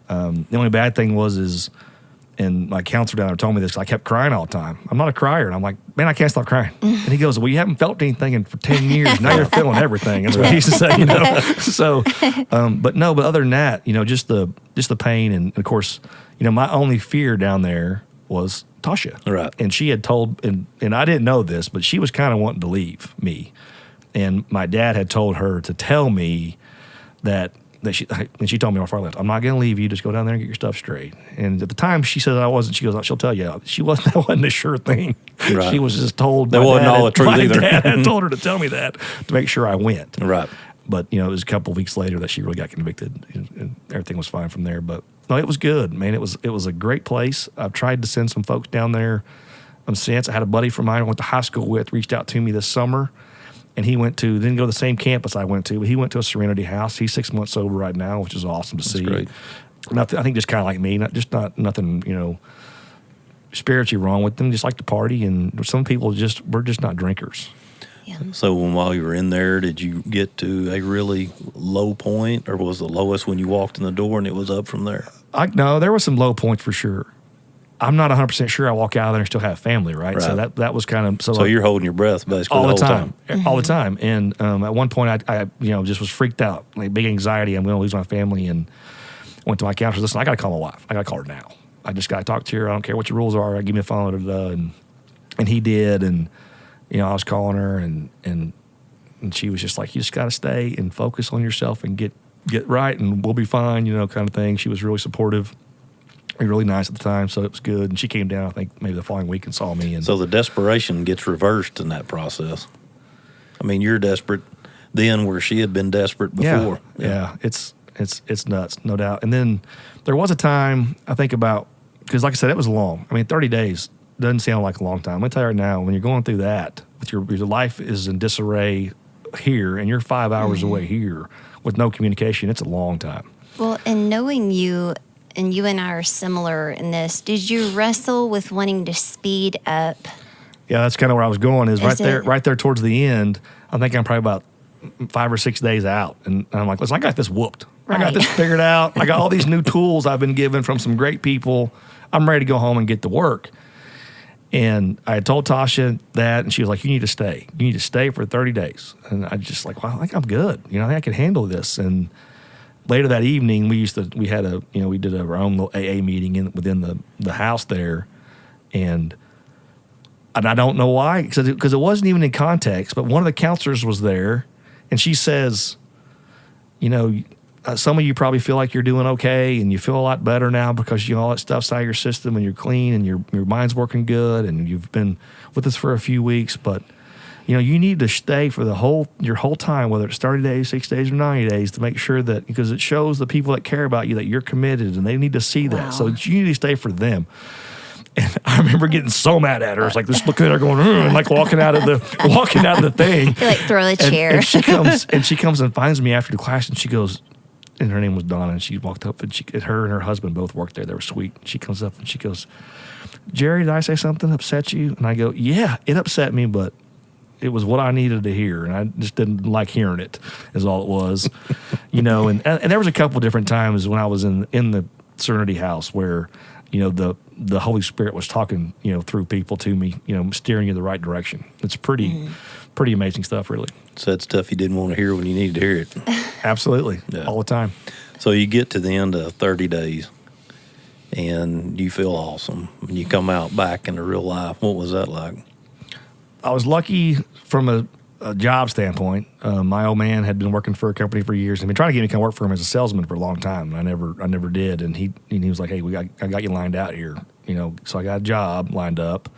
The only bad thing was And my counselor down there told me this 'cause I kept crying all the time. I'm not a crier. And I'm like, man, I can't stop crying. And he goes, well, you haven't felt anything for 10 years. Now you're feeling everything. That's what he used to say, So, but other than that, just the pain. And of course, my only fear down there was Tasha. Right. And she had told, and I didn't know this, but she was kind of wanting to leave me. And my dad had told her to tell me that she told me before I left, I'm not going to leave you. Just go down there and get your stuff straight. And at the time, she said I wasn't. She goes, she'll tell you. That wasn't a sure thing. Right. She was just told. That wasn't all the truth either. My dad had told her to tell me that to make sure I went. Right. But it was a couple of weeks later that she really got convicted, and everything was fine from there. But no, it was good, man. It was a great place. I've tried to send some folks down there since. I had a buddy from mine I went to high school with reached out to me this summer. And he didn't go to the same campus I went to, but he went to a Serenity House. He's 6 months sober right now, which is awesome to see. Great. Nothing, I think just kind of like me, nothing, spiritually wrong with them. Just like to party, and some people we're just not drinkers. Yeah. So while you were in there, did you get to a really low point, or was the lowest when you walked in the door and it was up from there? No, there were some low points for sure. I'm not 100% sure I walk out of there and still have family, right? So that was kind of... So you're holding your breath basically all the whole time. Mm-hmm. All the time. And at one point, I just was freaked out, like big anxiety. I'm going to lose my family, and went to my counselor. Listen, I got to call my wife. I got to call her now. I just got to talk to her. I don't care what your rules are. Give me a phone. And he did. And I was calling her, and she was just like, you just got to stay and focus on yourself and get right, and we'll be fine. Kind of thing. She was really supportive. Really nice at the time, so it was good. And she came down, I think, maybe the following week and saw me. And so the desperation gets reversed in that process. I mean, you're desperate then where she had been desperate before. Yeah. It's nuts, no doubt. And then there was a time, I think about, because like I said, it was long. I mean, 30 days doesn't sound like a long time. I'm going to tell you right now, when you're going through that, with your life is in disarray here, and you're 5 hours away here with no communication, it's a long time. Well, and knowing you... And you and I are similar in this. Did you wrestle with wanting to speed up? Yeah, that's kind of where I was going. Is right there towards the end. I think I'm probably about 5 or 6 days out, and I'm like, listen, I got this whooped. Right. I got this figured out. I got all these new tools I've been given from some great people. I'm ready to go home and get to work. And I had told Tasha that, and she was like, you need to stay. You need to stay for 30 days. And I just like, well, I think I'm good. I think I can handle this. And later that evening, we did our own little AA meeting within the house there, and I don't know why, because it wasn't even in context, but one of the counselors was there, and she says, some of you probably feel like you're doing okay, and you feel a lot better now because all that stuff's out of your system, and you're clean, and your mind's working good, and you've been with us for a few weeks, but you need to stay for your whole time, whether it's 30 days, 60 days, or 90 days, to make sure that, because it shows the people that care about you that you're committed, and they need to see that. So you need to stay for them. And I remember getting so mad at her. It's like just looking at her going, and like walking out of the thing. You like throw a chair. And she comes and finds me after the class, and she goes, and her name was Donna, and she walked up, and her and her husband both worked there. They were sweet. She comes up and she goes, Jerry, did I say something upset you? And I go, yeah, it upset me, but it was what I needed to hear, and I just didn't like hearing it, is all it was. And there was a couple different times when I was in the Serenity House where, the Holy Spirit was talking, through people to me, steering you the right direction. It's pretty amazing stuff, really. Said stuff you didn't want to hear when you needed to hear it. Absolutely. Yeah. All the time. So you get to the end of 30 days, and you feel awesome. When you come out back into real life, what was that like? I was lucky from a job standpoint. My old man had been working for a company for years and been trying to get me to come work for him as a salesman for a long time. And I never did. And he was like, hey, I got you lined out here. So I got a job lined up.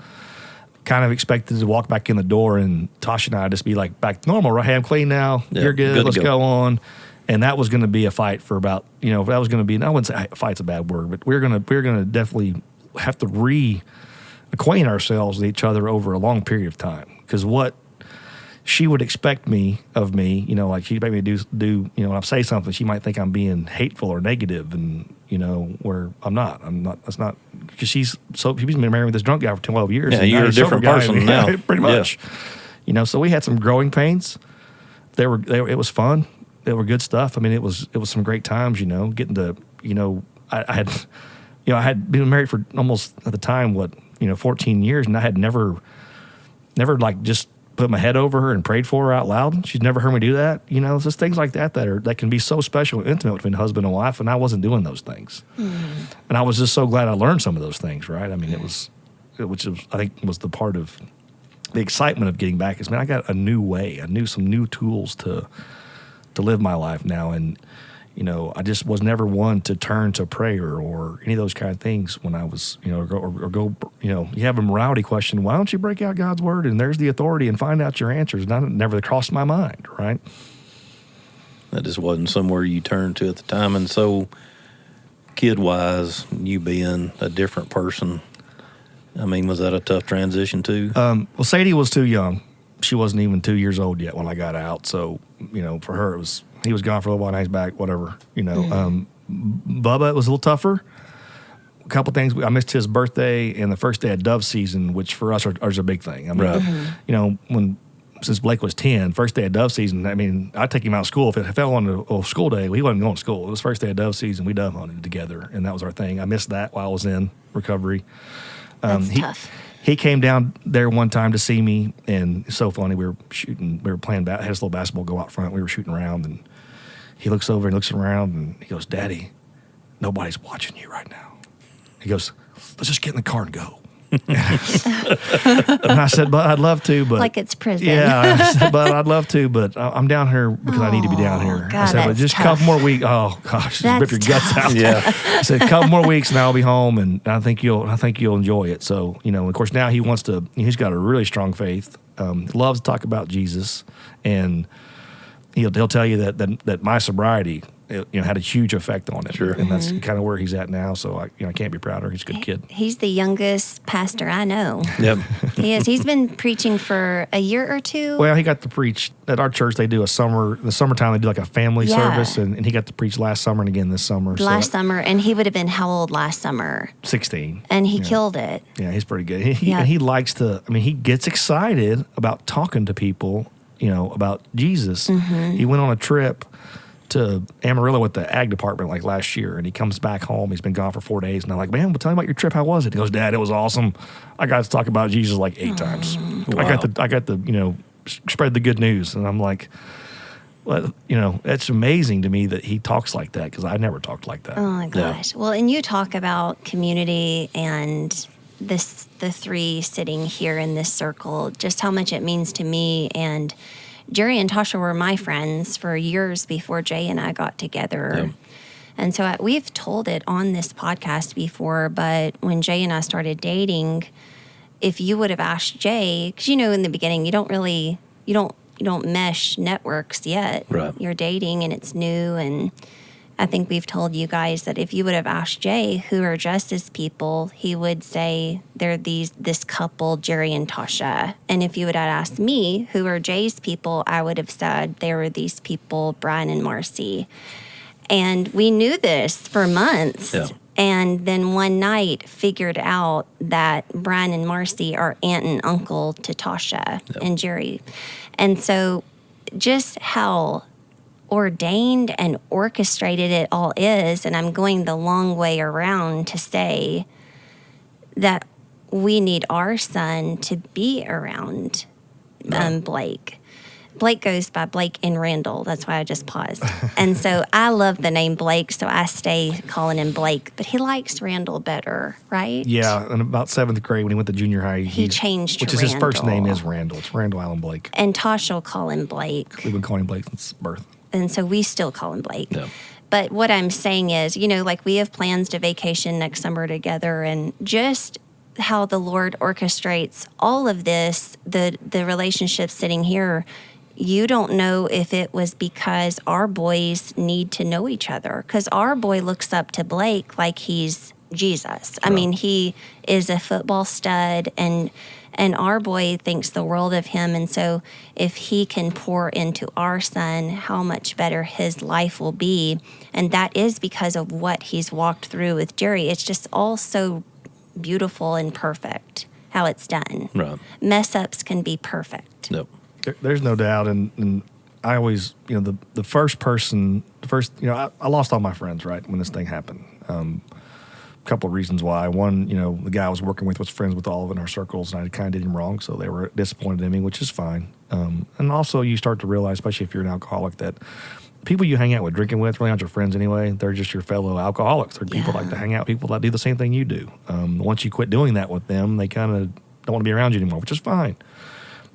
Kind of expected to walk back in the door and Tasha and I just be like back to normal, right? Hey, I'm clean now. Yeah, you're good. Let's go. go on. And that was going to be a fight for about, that was going to be, I wouldn't say fight's a bad word, but we're going to definitely have to reacquaint ourselves with each other over a long period of time. Because what she would expect of me, like she'd make me do, when I say something, she might think I'm being hateful or negative, and, where I'm not, that's not, because she's been married with this drunk guy for 12 years. Yeah, and you're a different person now. Pretty much. Yeah. So we had some growing pains. It was fun. They were good stuff. I mean, it was some great times, getting to, I had I had been married for almost at the time 14 years, and I had never like just put my head over her and prayed for her out loud. She'd never heard me do that. It's just things like that that can be so special and intimate between husband and wife, and I wasn't doing those things. And I was just so glad I learned some of those things, right? I mean, which I think was the part of the excitement of getting back is, man, I got a new way. I knew some new tools to live my life now, and I just was never one to turn to prayer or any of those kind of things when I was, or go, you have a morality question. Why don't you break out God's word and there's the authority and find out your answers? And that never crossed my mind, right? That just wasn't somewhere you turned to at the time. And so, kid-wise, you being a different person, I mean, was that a tough transition too? Well, Sadie was too young. She wasn't even 2 years old yet when I got out. So, for her, he was gone for a little while, now he's back, whatever. Bubba, it was a little tougher. A couple things. I missed his birthday and the first day of dove season, which for us is a big thing. I mean, since Blake was 10, first day of dove season, I mean, I'd take him out of school. If it fell on a school day, he wasn't going to school. It was first day of dove season. We dove hunted together, and that was our thing. I missed that while I was in recovery. That's tough. He came down there one time to see me, and it's so funny. We were playing, had this little basketball go out front. We were shooting around, and he looks over and looks around, and he goes, "Daddy, nobody's watching you right now." He goes, "Let's just get in the car and go." And I said, "But I'd love to, but..." Like it's prison. Yeah, I said, "But I'd love to, but I'm down here because I need to be down here." God, I said, "But just a couple more weeks." Oh, gosh, just rip your guts out. Yeah. I said, "A couple more weeks and I'll be home, and I think you'll enjoy it." So, of course, now he's got a really strong faith, loves to talk about Jesus, and he'll tell you that my sobriety had a huge effect on him. Sure. And that's kind of where he's at now. So I can't be prouder. He's a good kid. He's the youngest pastor I know. Yep. He is. He's been preaching for a year or two. Well, he got to preach at our church. They do in the summertime, they do like a family service, and he got to preach last summer and again this summer. Summer, and he would have been how old last summer? 16. And he killed it. Yeah, he's pretty good. And he likes to, he gets excited about talking to people, about Jesus. He went on a trip to Amarillo with the ag department like last year, and he comes back home. He's been gone for 4 days, and I'm like, "Man, well, tell me about your trip. How was it?" He goes, "Dad, it was awesome. I got to talk about Jesus like 8 times. Wow. I got to spread the good news." And I'm like, well, it's amazing to me that he talks like that, because I never talked like that. Oh my gosh. Yeah. Well, and you talk about community and the three sitting here in this circle, just how much it means to me. And Jerry and Tasha were my friends for years before Jay and I got together. Yeah. And so we've told it on this podcast before, but when Jay and I started dating, if you would have asked Jay, because in the beginning you don't mesh networks yet. Right. You're dating and it's new, and I think we've told you guys that if you would have asked Jay who are Jess's people, he would say they're this couple, Jerry and Tasha. And if you would have asked me who are Jay's people, I would have said they were these people, Brian and Marcy. And we knew this for months. Yeah. And then one night figured out that Brian and Marcy are aunt and uncle to Tasha and Jerry. And so just how ordained and orchestrated it all is, and I'm going the long way around to say that we need our son to be around Blake. Blake goes by Blake and Randall. That's why I just paused. And so I love the name Blake, so I stay calling him Blake. But he likes Randall better, right? Yeah, in about 7th grade when he went to junior high, he changed to Randall. Which is his first name is Randall. It's Randall Allen Blake. And Tasha will call him Blake. We've been calling him Blake since birth. And so we still call him Blake. Yeah. But what I'm saying is, like we have plans to vacation next summer together, and just how the Lord orchestrates all of this, the relationships sitting here, you don't know if it was because our boys need to know each other, because our boy looks up to Blake like he's Jesus. I mean, he is a football stud, and our boy thinks the world of him. And so if he can pour into our son, how much better his life will be. And that is because of what he's walked through with Jerry. It's just all so beautiful and perfect how it's done. Right. Mess ups can be perfect. Yep. There's no doubt. And I always, I lost all my friends, right, when this thing happened. couple of reasons why. One, the guy I was working with was friends with all of in our circles, and I kind of did him wrong, so they were disappointed in me, which is fine. And also, you start to realize, especially if you're an alcoholic, that people you hang out with, drinking with, really aren't your friends anyway. They're just your fellow alcoholics. They're people like to hang out with people that do the same thing you do. Once you quit doing that with them, they kind of don't want to be around you anymore, which is fine.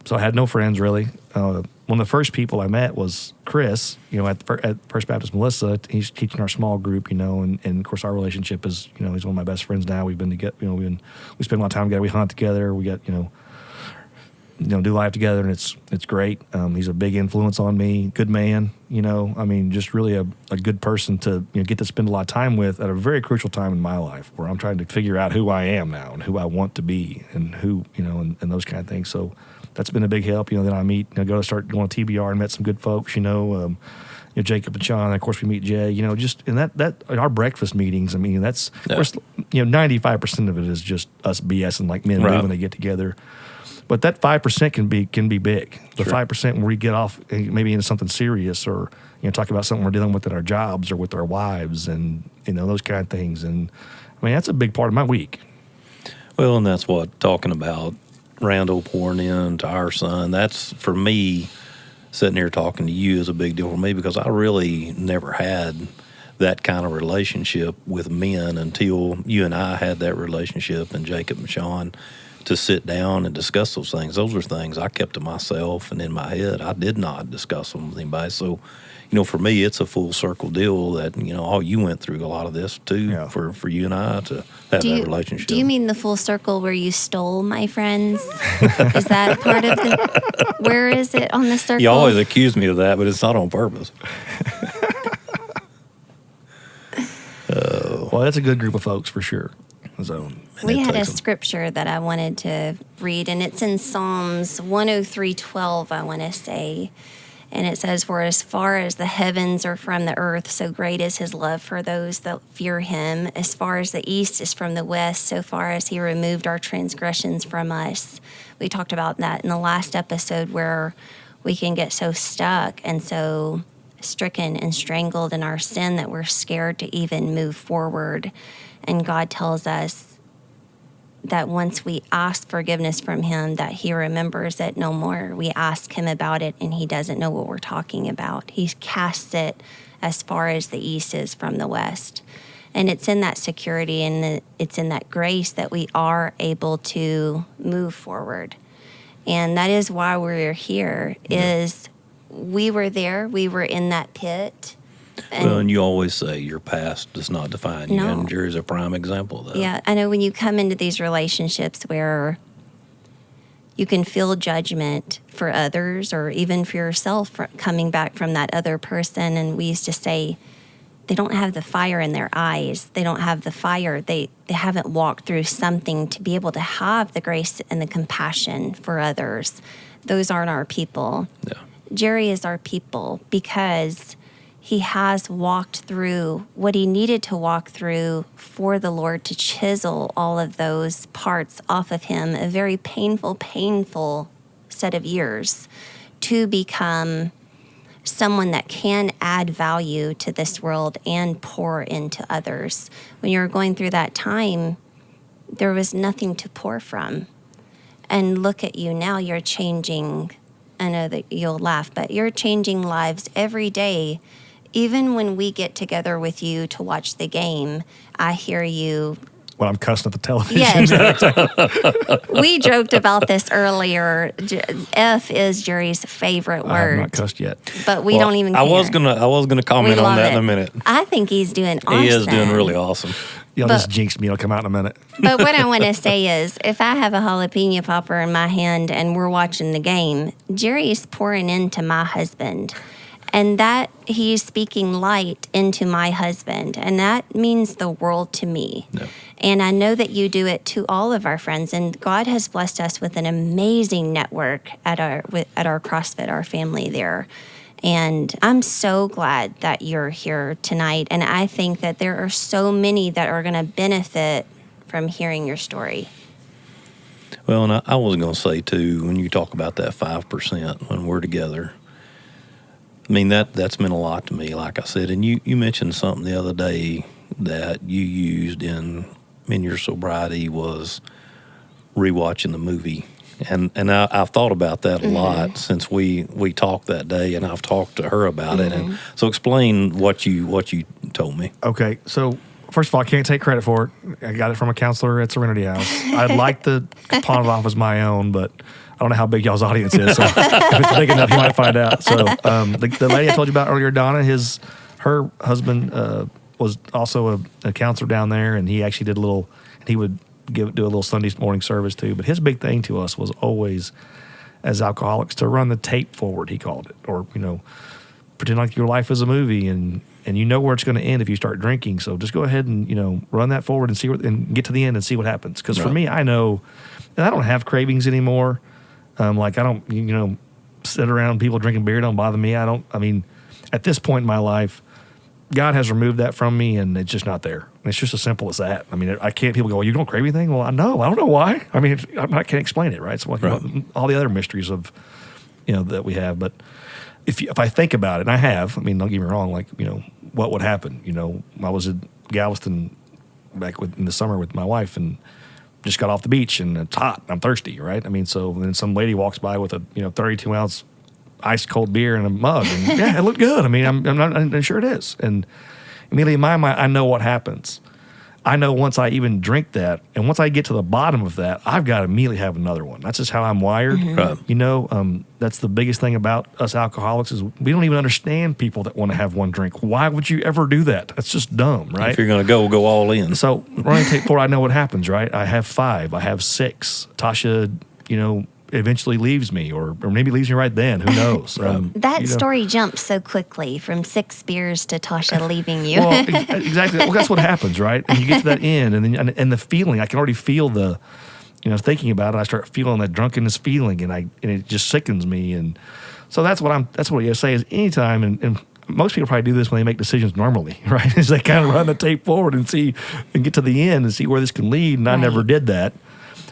So I had no friends, really. One of the first people I met was Chris, at First Baptist Melissa. He's teaching our small group, and of course our relationship is, he's one of my best friends now. We've been together, we spend a lot of time together. We hunt together. We got, do life together, and it's great. He's a big influence on me. Good man, just really a good person to get to spend a lot of time with at a very crucial time in my life, where I'm trying to figure out who I am now and who I want to be, and who and those kind of things. So that's been a big help. Then I meet, start going to TBR and met some good folks. Jacob and Sean, and of course we meet Jay. Just in that our breakfast meetings. That's of course 95% of it is just us BSing like men do when they get together. But that 5% can be big. The 5% when we get off maybe into something serious, or talk about something we're dealing with at our jobs or with our wives, and those kind of things. And that's a big part of my week. Well, and that's what talking about Randall pouring into our son. That's, for me, sitting here talking to you is a big deal for me, because I really never had that kind of relationship with men until you and I had that relationship, and Jacob and Sean, to sit down and discuss those things. Those are things I kept to myself and in my head. I did not discuss them with anybody. So, for me, it's a full circle deal that, all you went through a lot of this too, for you and I to have that relationship. Do you mean the full circle where you stole my friends? Is that part of the, where is it on the circle? You always accuse me of that, but it's not on purpose. Well, that's a good group of folks for sure. So we had a scripture that I wanted to read, and it's in Psalms 103:12, I want to say. And it says, "For as far as the heavens are from the earth, so great is his love for those that fear him. As far as the east is from the west, so far as he removed our transgressions from us." We talked about that in the last episode, where we can get so stuck and so stricken and strangled in our sin that we're scared to even move forward. And God tells us that once we ask forgiveness from him, that he remembers it no more. We ask him about it, and he doesn't know what we're talking about. He casts it as far as the east is from the west. And it's in that security and it's in that grace that we are able to move forward. And that is why we're here, is we were there, we were in that pit. And you always say your past does not define you, and Jerry's a prime example of that. Yeah, I know when you come into these relationships where you can feel judgment for others or even for yourself coming back from that other person, and we used to say they don't have the fire in their eyes. They don't have the fire. They haven't walked through something to be able to have the grace and the compassion for others. Those aren't our people. Yeah. Jerry is our people because he has walked through what he needed to walk through for the Lord to chisel all of those parts off of him, a very painful set of years to become someone that can add value to this world and pour into others. When you're going through that time, there was nothing to pour from. And look at you now, you're changing. I know that you'll laugh, but you're changing lives every day. Even when we get together with you to watch the game, I hear you. Well, I'm cussing at the television. Yes. We joked about this earlier. F is Jerry's favorite word. I have not cussed yet. But we don't even care. I was gonna comment on that in a minute. I think he's doing awesome. He is doing really awesome. Y'all just jinxed me. It'll come out in a minute. But what I want to say is, if I have a jalapeno popper in my hand and we're watching the game, Jerry's pouring into my husband. And that he's speaking light into my husband. And that means the world to me. Yeah. And I know that you do it to all of our friends. And God has blessed us with an amazing network at our CrossFit, our family there. And I'm so glad that you're here tonight. And I think that there are so many that are going to benefit from hearing your story. Well, and I was going to say, too, when you talk about that 5% when we're together, I mean, that's meant a lot to me, like I said. And you mentioned something the other day that you used in in your sobriety was rewatching the movie. And I've thought about that a lot since we talked that day, and I've talked to her about it. And so explain what you told me. Okay, so first of all, I can't take credit for it. I got it from a counselor at Serenity House. I'd like to pawn it off as my own, but I don't know how big y'all's audience is. So if it's big enough, you might find out. So the lady I told you about earlier, Donna, her husband was also a counselor down there, and he actually he would do a little Sunday morning service too. But his big thing to us was always, as alcoholics, to run the tape forward, he called it, or pretend like your life is a movie, and you know where it's going to end if you start drinking. So just go ahead and run that forward and see and get to the end and see what happens. Because for me, I know, and I don't have cravings anymore. Like I don't sit around people drinking beer, don't bother me. At this point in my life, God has removed that from me, and it's just not there. It's just as simple as that. I can't. People go, "Well, you don't crave anything?" Well, I don't know why. I can't explain it, right? It's like all the other mysteries of that we have. But if I think about it, and I have, don't get me wrong. Like what would happen? I was at Galveston back in the summer with my wife, and just got off the beach, and it's hot. I'm thirsty, right? So then some lady walks by with a 32-ounce ice cold beer in a mug, and yeah, it looked good. I'm sure it is. And immediately in my mind, I know what happens. I know once I even drink that, and once I get to the bottom of that, I've got to immediately have another one. That's just how I'm wired. That's the biggest thing about us alcoholics is we don't even understand people that want to have one drink. Why would you ever do that? That's just dumb, right? If you're going to go all in. So running tape forward, I know what happens, right? I have 5. I have 6. Tasha, eventually leaves me, or maybe leaves me right then. Who knows? That story jumps so quickly from 6 beers to Tasha leaving you. Well, exactly. Well, that's what happens, right? And you get to that end, and then and the feeling. I can already feel the, thinking about it. I start feeling that drunkenness feeling, and it just sickens me. And so that's what I say is anytime, and most people probably do this when they make decisions normally, right? Is they kind of run the tape forward and get to the end and see where this can lead. And I never did that.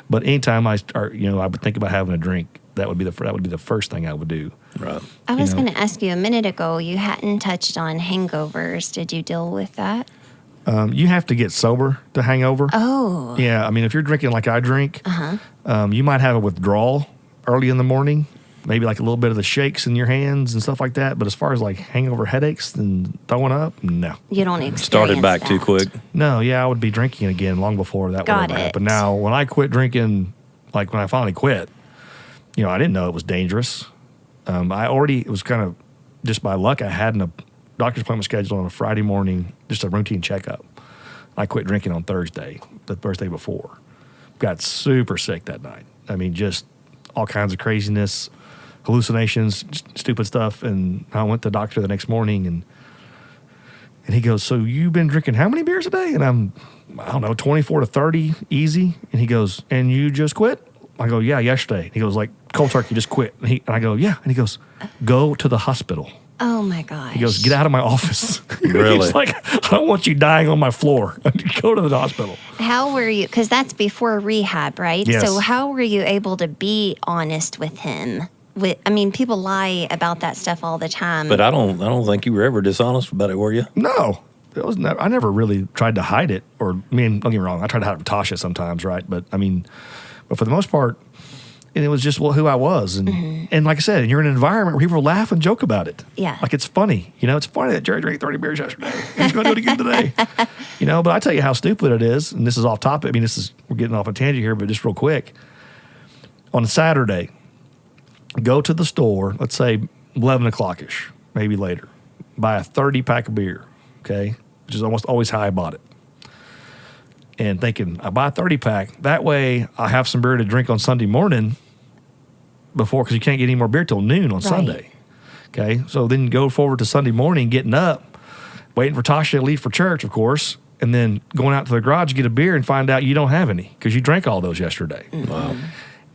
But anytime I start, I would think about having a drink. That would be the first thing I would do. Right. I was going to ask you a minute ago. You hadn't touched on hangovers. Did you deal with that? You have to get sober to hangover. Oh. Yeah. If you're drinking like I drink, you might have a withdrawal early in the morning. Maybe like a little bit of the shakes in your hands and stuff like that. But as far as like hangover headaches and throwing up, no. You don't experience Started back that. too quick. No, yeah, I would be drinking again long before that would ever happen. Now, when I quit drinking, like when I finally quit, I didn't know it was dangerous. It was kind of just by luck. I had a doctor's appointment scheduled on a Friday morning, just a routine checkup. I quit drinking on Thursday, the Thursday before. Got super sick that night. Just all kinds of craziness. Hallucinations, stupid stuff, and I went to the doctor the next morning, and he goes, "So you've been drinking how many beers a day?" And I don't know, 24 to 30, easy. And he goes, "And you just quit?" I go, "Yeah, yesterday." He goes, "Like cold turkey, just quit?" And I go, "Yeah." And he goes, "Go to the hospital." Oh my gosh. He goes, "Get out of my office." Really? He's like, "I don't want you dying on my floor. Go to the hospital." How were you? Because that's before rehab, right? Yes. So how were you able to be honest with him? People lie about that stuff all the time. But I don't think you were ever dishonest about it, were you? No, I never really tried to hide it. Don't get me wrong, I tried to hide it from Tasha sometimes, right? But for the most part, and it was just who I was, and like I said, you're in an environment where people laugh and joke about it. Yeah, like it's funny. It's funny that Jerry drank 30 beers yesterday. He's going to do it again today. But I tell you how stupid it is, and this is off topic. We're getting off a tangent here, but just real quick. On a Saturday, go to the store, let's say 11 o'clock-ish, maybe later, buy a 30-pack of beer, okay, which is almost always how I bought it. And thinking, I buy a 30-pack, that way I have some beer to drink on Sunday morning before, because you can't get any more beer till noon on Sunday. Okay, so then go forward to Sunday morning, getting up, waiting for Tasha to leave for church, of course, and then going out to the garage to get a beer and find out you don't have any because you drank all those yesterday. Wow.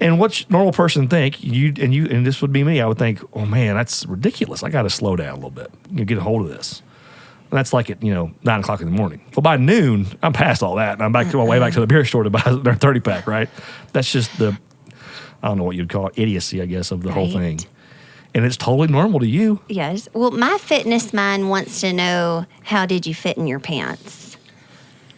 And what's normal person think? And this would be me. I would think, oh man, that's ridiculous. I got to slow down a little bit. Get a hold of this. And that's like at 9 o'clock in the morning. Well, by noon, I'm past all that, and I'm back on my way back to the beer store to buy their 30-pack. Right? That's just I don't know what you'd call it, idiocy, I guess, of the whole thing. And it's totally normal to you. Yes. Well, my fitness mind wants to know, how did you fit in your pants?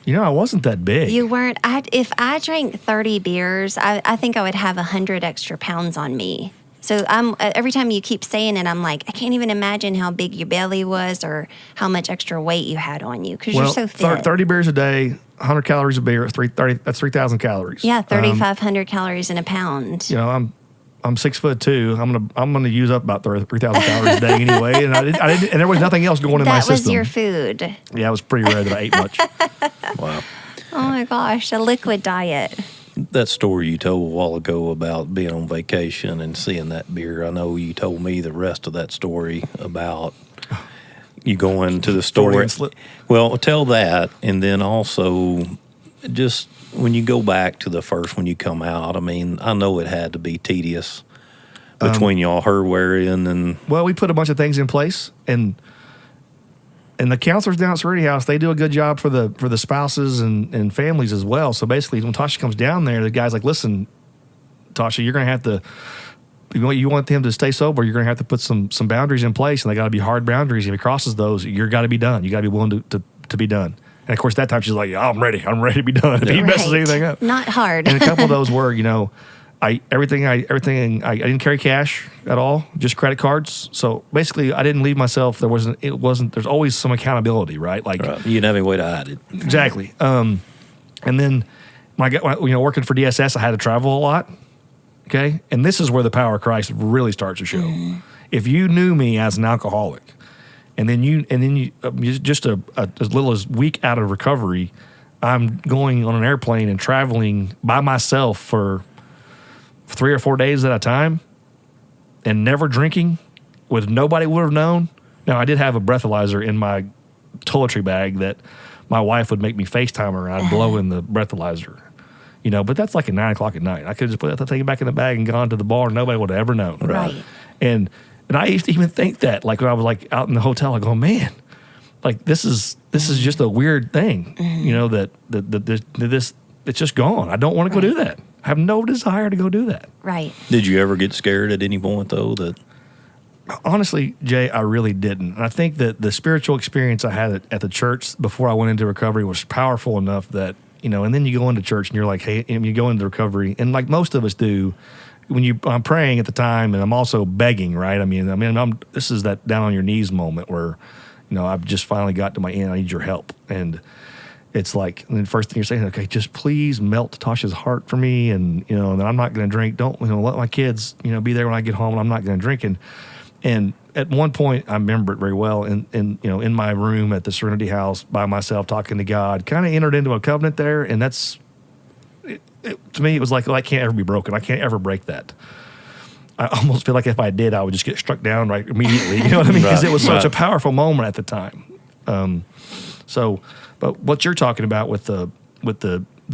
I wasn't that big. You weren't. If I drank 30 beers, I think I would have 100 extra pounds on me. So every time you keep saying it, I'm like, I can't even imagine how big your belly was or how much extra weight you had on you because you're so fit. 30 beers a day, 100 calories a beer, that's 3,000 calories. Yeah, 3,500 calories in a pound. I'm 6'2". I'm gonna use up about 3,000 calories a day anyway, and I didn't, and there was nothing else going in my system. That was your food. Yeah, it was pretty rare that I ate much. Wow. Oh my gosh, a liquid diet. That story you told a while ago about being on vacation and seeing that beer, I know you told me the rest of that story about you going to the store. Well, tell that, and then also just when you go back to the first when you come out, I mean, I know it had to be tedious between y'all, her wearing and... Well, we put a bunch of things in place, and the counselors down at Serenity House, they do a good job for the spouses and families as well. So basically, when Tasha comes down there, the guy's like, listen, Tasha, you're going to have to, you want him to stay sober, you're going to have to put some boundaries in place, and they got to be hard boundaries. If he crosses those, you're got to be done. You got to be willing to be done. And of course, that time she's like, yeah, I'm ready to be done. If he messes anything up. Not hard. And a couple of those were, I didn't carry cash at all, just credit cards. So basically, I didn't leave myself. There's always some accountability, right? Like you didn't have any way to hide it. Exactly. And then when I got, working for DSS, I had to travel a lot. Okay. And this is where the power of Christ really starts to show. Mm. If you knew me as an alcoholic, and then you just as little as week out of recovery, I'm going on an airplane and traveling by myself for 3 or 4 days at a time and never drinking with nobody would have known. Now, I did have a breathalyzer in my toiletry bag that my wife would make me FaceTime her and I'd blow in the breathalyzer, but that's like at 9 o'clock at night. I could just put that thing back in the bag and gone to the bar and nobody would have ever known. Right. And I used to even think that, like when I was like out in the hotel, I go, man, like this is just a weird thing, that this, it's just gone. I don't want to go do that. I have no desire to go do that. Right. Did you ever get scared at any point, though? That honestly, Jay, I really didn't. And I think that the spiritual experience I had at the church before I went into recovery was powerful enough that, and then you go into church and you're like, hey, and you go into recovery, and like most of us do, I'm praying at the time, and I'm also begging, right? This is that down on your knees moment where, I've just finally got to my end. I need your help, and it's like, and the first thing you're saying, okay, just please melt Tasha's heart for me, and and I'm not going to drink. Don't let my kids be there when I get home, and I'm not going to drink. And at one point, I remember it very well. In my room at the Serenity House by myself, talking to God, kind of entered into a covenant there, and that's. To me, it was like, well, I can't ever be broken. I can't ever break that. I almost feel like if I did, I would just get struck down right immediately. You know what I mean? Because it was such a powerful moment at the time. But what you're talking about with the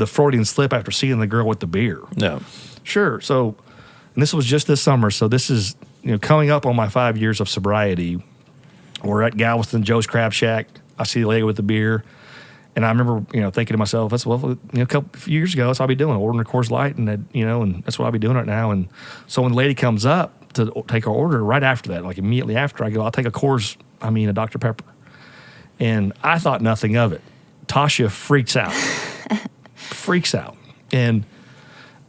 Freudian slip after seeing the girl with the beer. No. Sure. So, and this was just this summer. So this is, coming up on my 5 years of sobriety. We're at Galveston, Joe's Crab Shack. I see the lady with the beer. And I remember, thinking to myself, a few years ago, that's what I'll be doing, ordering a Coors Light, and and that's what I'll be doing right now. And so when the lady comes up to take our order, right after that, like immediately after, I go, I'll take a Dr. Pepper. And I thought nothing of it. Tasha freaks out. And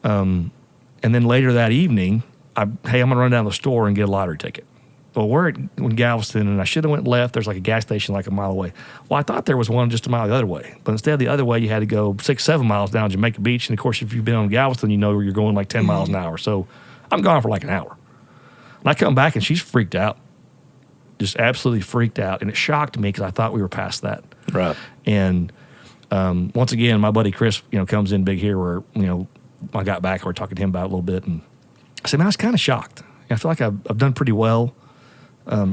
then later that evening, I'm going to run down to the store and get a lottery ticket. Well, we're in Galveston, and I should have went left. There's like a gas station like a mile away. Well, I thought there was one just a mile the other way. But instead, the other way, you had to go 6-7 miles down Jamaica Beach. And, of course, if you've been on Galveston, you're going like 10 miles an hour. So I'm gone for like an hour. And I come back, and she's freaked out, just absolutely freaked out. And it shocked me because I thought we were past that. Right. And once again, my buddy Chris, comes in big here where, I got back and we're talking to him about it a little bit. And I said, man, I was kind of shocked. I feel like I've done pretty well. I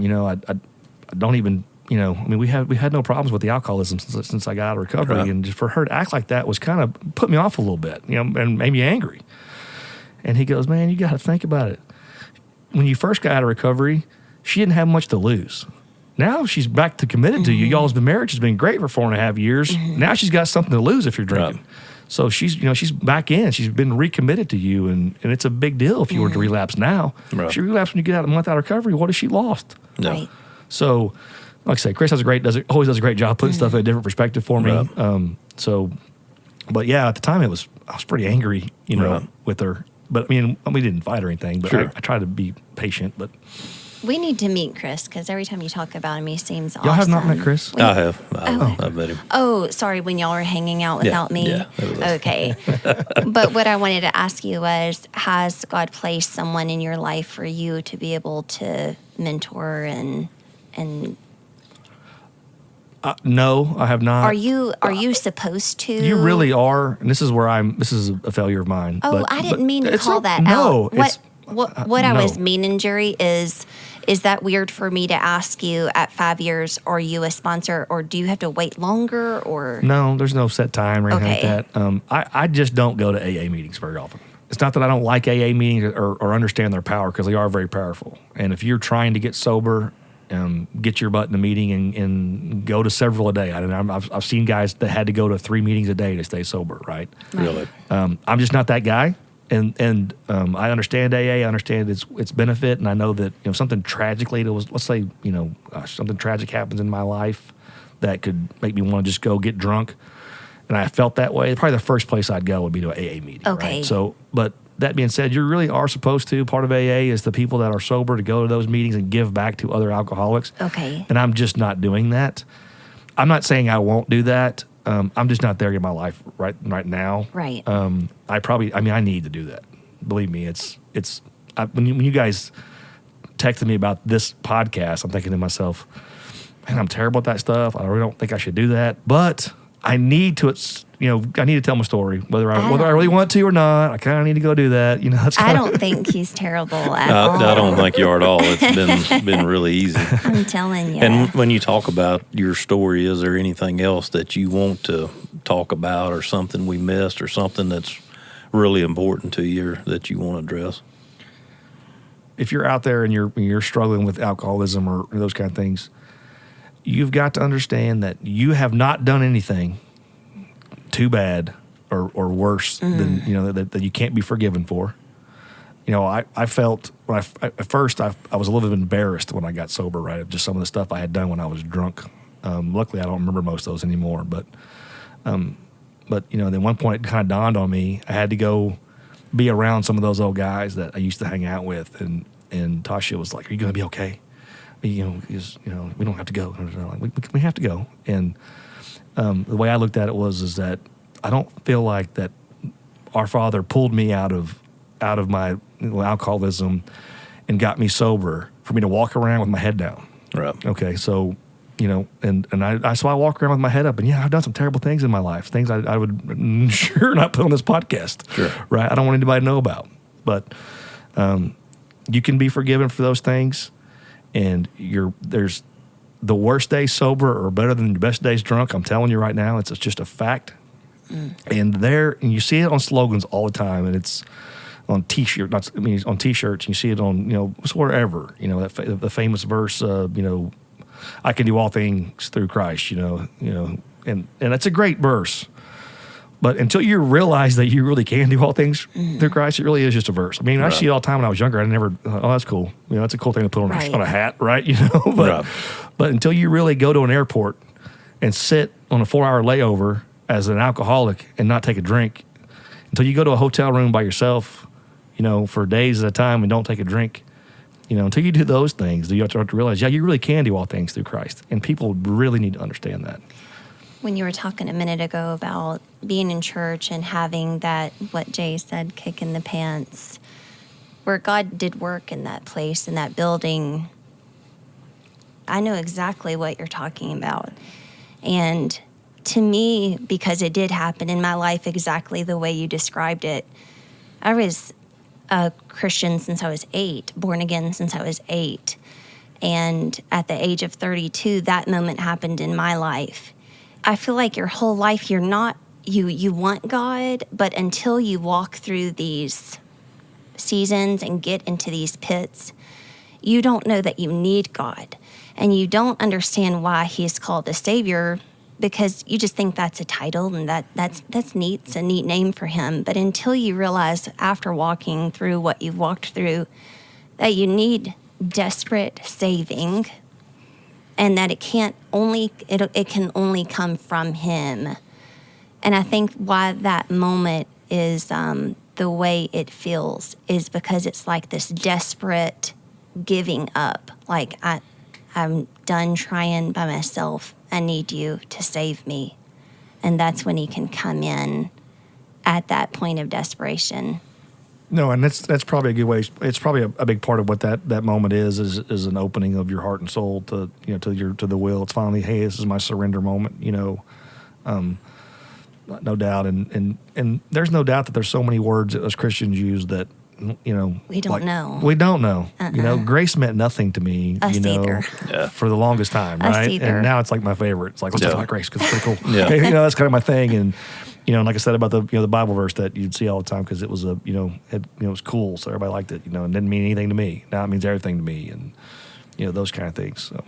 don't even, we had no problems with the alcoholism since I got out of recovery. Right. And just for her to act like that was kind of put me off a little bit, and made me angry. And he goes, man, you got to think about it. When you first got out of recovery, she didn't have much to lose. Now she's back to committed to you. Y'all's marriage has been great for 4.5 years. Now she's got something to lose if you're drinking. Right. So she's back in. She's been recommitted to you, and it's a big deal if you were to relapse now. Right. If she relapsed when you get out a month out of recovery, what has she lost? No. Right. So, like I say, Chris always does a great job putting stuff in a different perspective for me. Right. So, but yeah, at the time I was pretty angry, with her. But I mean, we didn't fight or anything. But Sure. I tried to be patient. But We need to meet Chris because every time you talk about him, he seems awesome. y'all have not met Chris? I have. I met him. Oh, sorry, when y'all were hanging out without me? Yeah, it was. Okay. But what I wanted to ask you was, has God placed someone in your life for you to be able to mentor and No, I have not. are you supposed to? You really are, and this is a failure of mine. Oh, but, I didn't mean to it's call not- that no, out. it's- What I no. was meaning, Jerry, is that weird for me to ask you at 5 years, are you a sponsor, or do you have to wait longer, or? No, there's no set time or anything Okay. like that. I just don't go to AA meetings very often. It's not that I don't like AA meetings or understand their power, because they are very powerful. And if you're trying to get sober, get your butt in a meeting and go to several a day. I've seen guys that had to go to 3 meetings a day to stay sober, right? Really. I'm just not that guy. And I understand AA, I understand its benefit, and I know that something tragically, let's say something tragic happens in my life that could make me want to just go get drunk, and I felt that way. Probably the first place I'd go would be to an AA meeting. Okay. Right? So, but that being said, you really are supposed to. Part of AA is the people that are sober to go to those meetings and give back to other alcoholics. Okay. And I'm just not doing that. I'm not saying I won't do that. I'm just not there in my life right now. Right. I need to do that. Believe me, when you guys texted me about this podcast, I'm thinking to myself, man, I'm terrible at that stuff. I really don't think I should do that, but I need to. I need to tell my story, whether I really want to or not. I kind of need to go do that. I don't think he's terrible at all. I don't think you are at all. It's been really easy. I'm telling you. And when you talk about your story, is there anything else that you want to talk about, or something we missed, or something that's really important to you, or that you want to address? If you're out there and you're struggling with alcoholism or those kind of things, you've got to understand that you have not done anything too bad or worse than that you can't be forgiven for. I felt at first I was a little bit embarrassed when I got sober, right, of just some of the stuff I had done when I was drunk. Luckily, I don't remember most of those anymore, but then one point it kind of dawned on me. I had to go be around some of those old guys that I used to hang out with, and Tasha was like, "Are you going to be okay? We don't have to go. We have to go." And the way I looked at it is that I don't feel like that our Father pulled me out of my alcoholism and got me sober for me to walk around with my head down. Right. Okay, so so I walk around with my head up, and I've done some terrible things in my life, things I would sure not put on this podcast. Sure. Right? I don't want anybody to know about, but you can be forgiven for those things, and there's the worst days sober are better than your best days drunk. I'm telling you right now, it's just a fact. And you see it on slogans all the time, and it's on T-shirts. On T-shirts, and you see it on wherever. The famous verse. I can do all things through Christ. And that's a great verse. But until you realize that you really can do all things through Christ, it really is just a verse. I mean, I see it all the time when I was younger. I never, that's cool. That's a cool thing to put on a hat, right? But until you really go to an airport and sit on a 4-hour layover as an alcoholic and not take a drink, until you go to a hotel room by yourself, for days at a time and don't take a drink, until you do those things, you have to realize, you really can do all things through Christ. And people really need to understand that. When you were talking a minute ago about being in church and having that, what Jay said, kick in the pants, where God did work in that place, in that building, I know exactly what you're talking about. And to me, because it did happen in my life exactly the way you described it, I was a Christian since I was 8, born again since I was 8. And at the age of 32, that moment happened in my life. I feel like your whole life you want God, but until you walk through these seasons and get into these pits, you don't know that you need God. And you don't understand why he's called a savior, because you just think that's a title and that's neat. It's a neat name for him. But until you realize after walking through what you've walked through that you need desperate saving, and that it can only come from him, And I think why that moment is the way it feels is because it's like this desperate giving up. Like, I'm done trying by myself. I need you to save me. And that's when he can come in at that point of desperation. No, and that's probably a good way. It's probably a big part of what that moment is an opening of your heart and soul to the will. It's finally, hey, this is my surrender moment. No doubt, and there's no doubt that there's so many words that us Christians use that we don't know. We don't know. Grace meant nothing to me. Us either. For the longest time, Us right? either. And now it's like my favorite. It's like, let's talk about grace because it's pretty cool. Yeah. That's kind of my thing. And like I said about the Bible verse that you'd see all the time because it was it was cool, so everybody liked it. And didn't mean anything to me. Now it means everything to me, and those kind of things. So.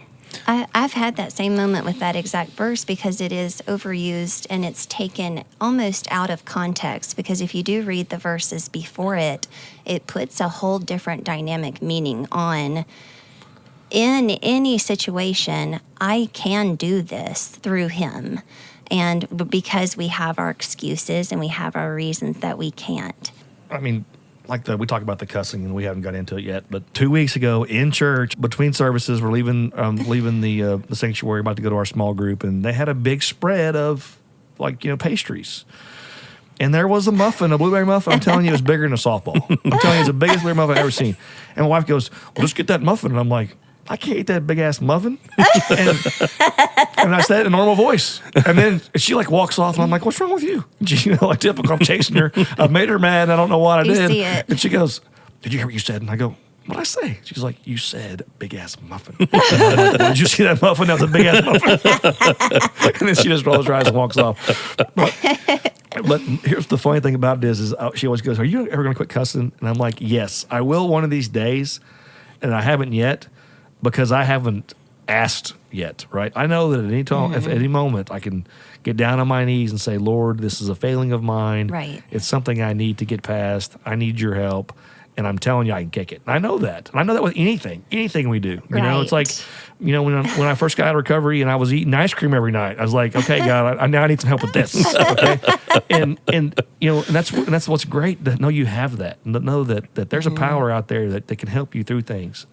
I've had that same moment with that exact verse because it is overused and it's taken almost out of context, because if you do read the verses before it, it puts a whole different dynamic meaning on, in any situation, I can do this through him. And because we have our excuses and we have our reasons that we can't. I mean, we talked about the cussing, and we haven't got into it yet. But 2 weeks ago in church, between services, we're leaving the sanctuary, about to go to our small group, and they had a big spread of pastries. And there was a blueberry muffin. I'm telling you, it was bigger than a softball. I'm telling you, it's the biggest blueberry muffin I've ever seen. And my wife goes, "Well, just get that muffin." And I'm like, I can't eat that big ass muffin. And I said it in a normal voice. And then she walks off, and I'm like, "What's wrong with you?" And she, typical, I'm chasing her. I've made her mad, and I don't know what I did. See it. And she goes, "Did you hear what you said?" And I go, "What'd I say?" She's like, "You said big ass muffin." I'm like, "Did you see that muffin? That was a big ass muffin." And then she just rolls her eyes and walks off. But here's the funny thing about it is she always goes, "Are you ever going to quit cussing?" And I'm like, "Yes, I will one of these days." And I haven't yet, because I haven't asked yet, right? I know that at any time, if at any moment, I can get down on my knees and say, "Lord, this is a failing of mine. Right. It's something I need to get past. I need your help. And I'm telling you, I can kick it." And I know that. And I know that with anything we do. It's like, when I first got out of recovery and I was eating ice cream every night, I was like, "Okay, God, now I need some help with this." Okay. And that's what's great, to know you have that, and to know that there's a power out there that can help you through things.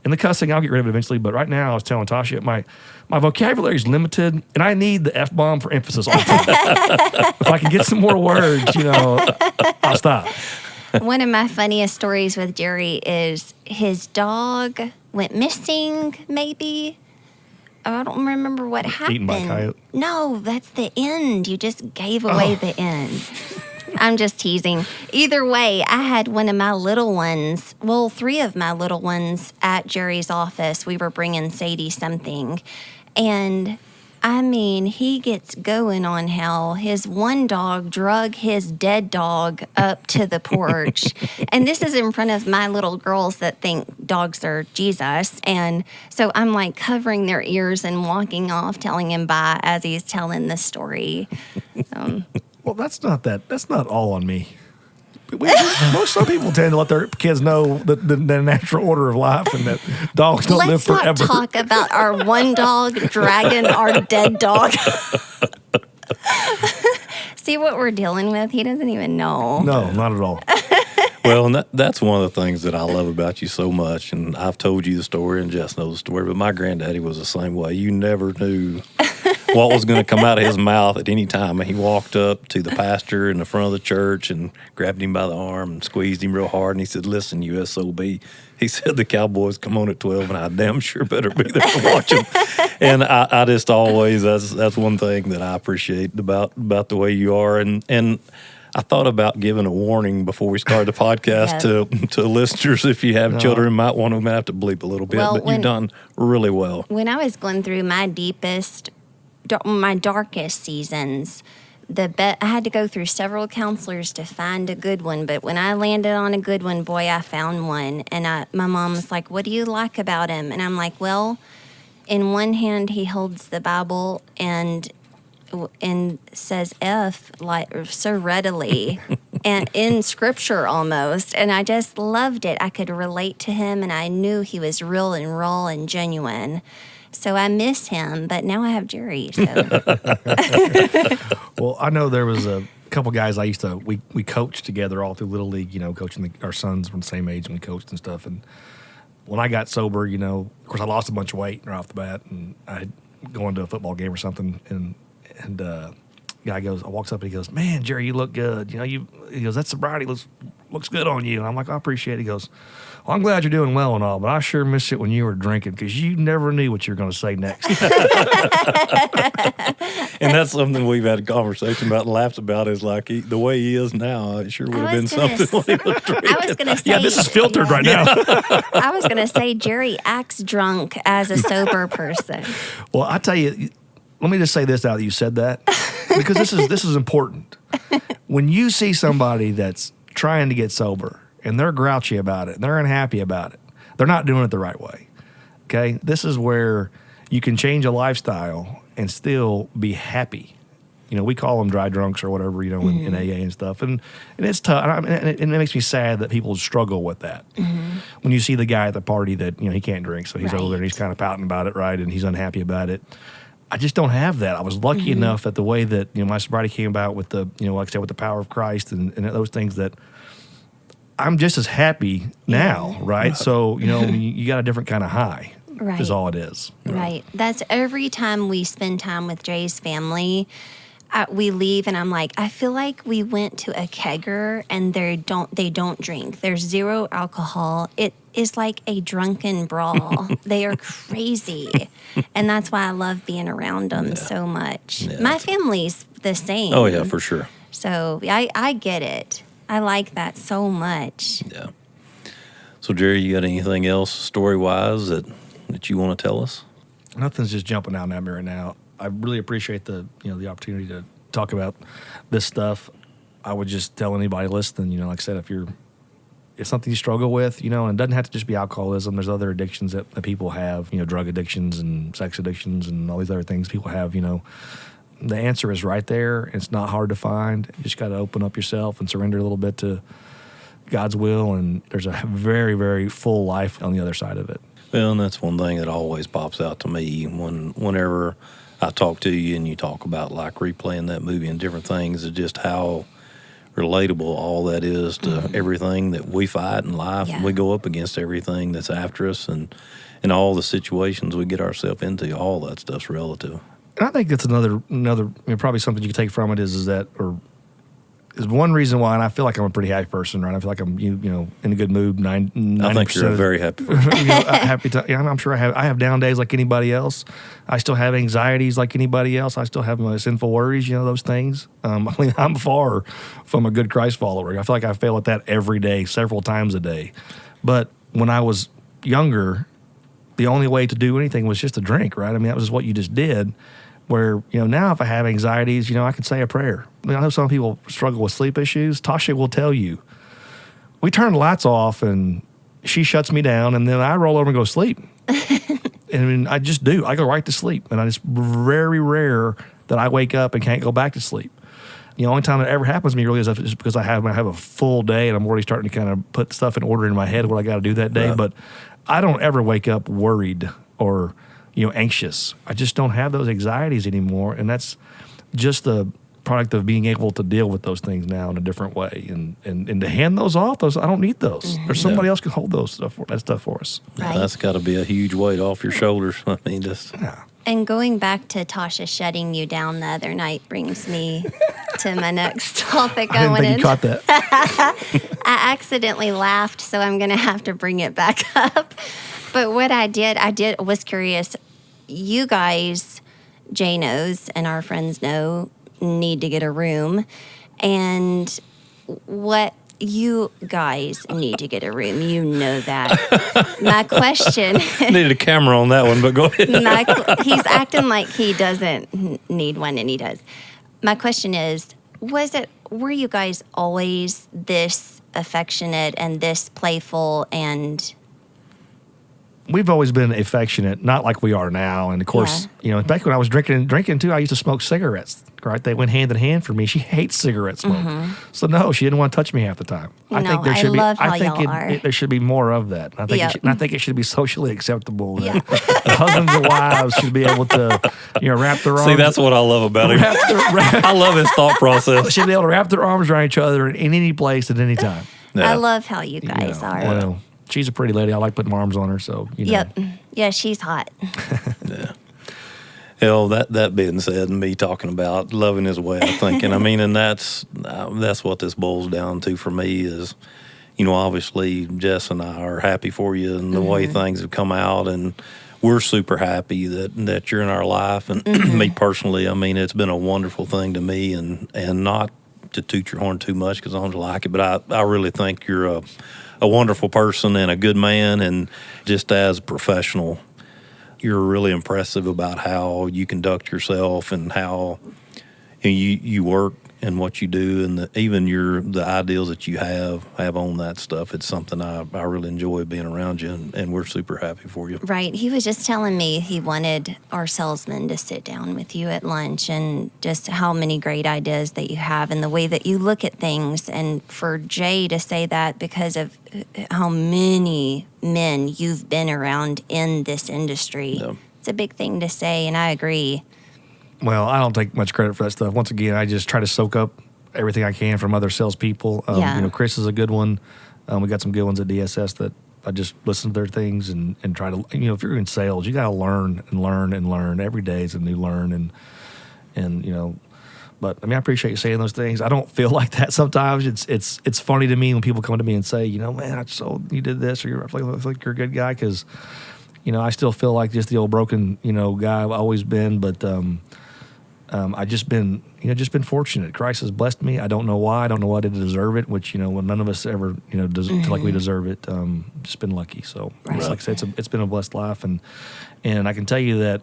And the cussing, I'll get rid of it eventually. But right now, I was telling Tasha, my vocabulary is limited, and I need the F-bomb for emphasis all the time. If I can get some more words, I'll stop. One of my funniest stories with Jerry is his dog went missing, maybe. I don't remember what happened. Eaten by a coyote? No, that's the end. You just gave away the end. I'm just teasing. Either way, I had one of my little ones, three of my little ones at Jerry's office. We were bringing Sadie something. And he gets going on how his one dog drug his dead dog up to the porch. And this is in front of my little girls that think dogs are Jesus. And so I'm covering their ears and walking off, telling him bye as he's telling the story. Well, that's not all on me. Some people tend to let their kids know the natural order of life and that dogs don't live forever. Let's not talk about our one dog dragging our dead dog. See what we're dealing with? He doesn't even know. No, not at all. Well, and that's one of the things that I love about you so much. And I've told you the story, and Jess knows the story, but my granddaddy was the same way. You never knew what was going to come out of his mouth at any time. And he walked up to the pastor in the front of the church and grabbed him by the arm and squeezed him real hard. And he said, "Listen, you SOB." He said, "The Cowboys come on at 12, and I damn sure better be there to watch them." And I just always, that's one thing that I appreciate about the way you are. And I thought about giving a warning before we started the podcast to listeners. If you have children, might have to bleep a little bit, but you've done really well. When I was going through my darkest seasons, I had to go through several counselors to find a good one. But when I landed on a good one, boy, I found one. And my mom was like, "What do you like about him?" And I'm like, "Well, in one hand, he holds the Bible and says F so readily and in scripture almost." And I just loved it. I could relate to him, and I knew he was real and raw and genuine. So I miss him, but now I have Jerry. So. Well, I know there was a couple guys I used to, we coached together all through Little League, coaching our sons from the same age, and we coached and stuff. And when I got sober, of course, I lost a bunch of weight right off the bat, and I going to a football game or something, and guy walks up and he goes, "Man, Jerry, you look good. He goes, that sobriety looks good on you." And I'm like, "I appreciate it." He goes, "Well, I'm glad you're doing well and all, but I sure miss it when you were drinking because you never knew what you were going to say next." And that's something we've had a conversation about and laughed about, is like the way he is now, it sure would have been something when he was drinking. I was going to say. Yeah, this is filtered right now. I was going to say Jerry acts drunk as a sober person. Well, I tell you, let me just say this now that you said that, because this is important. When you see somebody that's trying to get sober and they're grouchy about it and they're unhappy about it, they're not doing it the right way. Okay? This is where you can change a lifestyle and still be happy. We call them dry drunks or whatever, in AA and stuff. And it's tough. And it makes me sad that people struggle with that. Mm-hmm. When you see the guy at the party that, he can't drink, so he's over there and he's kind of pouting about it, right? And he's unhappy about it. I just don't have that. I was lucky enough that the way that, my sobriety came about with the, like I said, with the power of Christ and those things, that I'm just as happy now, right? So, you got a different kind of high, right, is all it is. Right. That's every time we spend time with Jay's family, we leave and I'm like, I feel like we went to a kegger and they don't drink. There's zero alcohol. It is like a drunken brawl. They are crazy. And that's why I love being around them so much. Yeah. My family's the same. Oh, yeah, for sure. So I get it. I like that so much. Yeah. So, Jerry, you got anything else story-wise that you want to tell us? Nothing's just jumping out at me right now. I really appreciate the the opportunity to talk about this stuff. I would just tell anybody listening, like I said, if it's something you struggle with, and it doesn't have to just be alcoholism. There's other addictions that people have, drug addictions and sex addictions and all these other things people have, The answer is right there. It's not hard to find. You just got to open up yourself and surrender a little bit to God's will, and there's a very, very full life on the other side of it. Well, and that's one thing that always pops out to me whenever I talk to you and you talk about like replaying that movie and different things, is just how relatable all that is to everything that we fight in life. Yeah. And we go up against everything that's after us, and all the situations we get ourselves into. All that stuff's relative. And I think that's another probably something you can take from it is one reason why, and I feel like I'm a pretty happy person, right? I feel like I'm in a good mood. 90%. I think you're a very happy person. I'm sure I have down days like anybody else. I still have anxieties like anybody else. I still have my sinful worries, those things. I'm far from a good Christ follower. I feel like I fail at that every day, several times a day. But when I was younger, the only way to do anything was just to drink, right? That was what you just did. Where, now if I have anxieties, I can say a prayer. I know some people struggle with sleep issues. Tasha will tell you, we turn the lights off and she shuts me down, and then I roll over and go to sleep. And I just do. I go right to sleep. And it's very rare that I wake up and can't go back to sleep. The only time that ever happens to me really is because I have a full day and I'm already starting to kind of put stuff in order in my head, what I got to do that day. Right. But I don't ever wake up worried or anxious. I just don't have those anxieties anymore, and that's just the product of being able to deal with those things now in a different way, and to hand those off. I don't need those. Mm-hmm. Or somebody else can hold that stuff for us. Right. Yeah, that's got to be a huge weight off your shoulders. And going back to Tasha shutting you down the other night brings me to my next topic. I didn't think you caught that. I accidentally laughed, so I'm going to have to bring it back up. But what I was curious. You guys, Jay knows, and our friends know, need to get a room. And what you guys need to get a room. You know that. My question... Needed a camera on that one, but go ahead. He's acting like he doesn't need one, and he does. My question is, were you guys always this affectionate and this playful and... we've always been affectionate, not like we are now. And of course, back when I was drinking too, I used to smoke cigarettes. Right, they went hand in hand for me. She hates cigarette smoke, so no, she didn't want to touch me half the time. I think there should be. I think there should be more of that. I think it should be socially acceptable. That husbands and wives should be able to, wrap their arms. See, that's what I love about him. I love his thought process. Should be able to wrap their arms around each other in any place at any time. Yeah. I love how you guys are. Well, she's a pretty lady. I like putting my arms on her. So Yep. Yeah, she's hot. Yeah. Hell, that being said, and me talking about loving his way of thinking, I mean, and that's what this boils down to for me is, obviously Jess and I are happy for you and the way things have come out, and we're super happy that you're in our life. And me personally, I mean, it's been a wonderful thing to me, and not to toot your horn too much because I don't like it, but I really think you're a wonderful person and a good man, and just as a professional, you're really impressive about how you conduct yourself and how you work and what you do, and even the ideals that you have on that stuff. It's something I really enjoy being around you, and we're super happy for you. Right. He was just telling me he wanted our salesman to sit down with you at lunch, and just how many great ideas that you have and the way that you look at things. And for Jay to say that because of how many men you've been around in this industry, it's a big thing to say, and I agree. Well, I don't take much credit for that stuff. Once again, I just try to soak up everything I can from other salespeople. Chris is a good one. We got some good ones at DSS that I just listen to their things and try to, if you're in sales, you got to learn and learn and learn. Every day is a new learn. But I mean, I appreciate you saying those things. I don't feel like that sometimes. It's funny to me when people come to me and say, man, I saw you did this, or I feel like you're a good guy, because, I still feel like just the old broken, guy I've always been. But I just been fortunate. Christ has blessed me. I don't know why. I don't know why I did deserve it, which, none of us ever, feel like we deserve it. Just been lucky. So, like I said, it's been a blessed life. And I can tell you that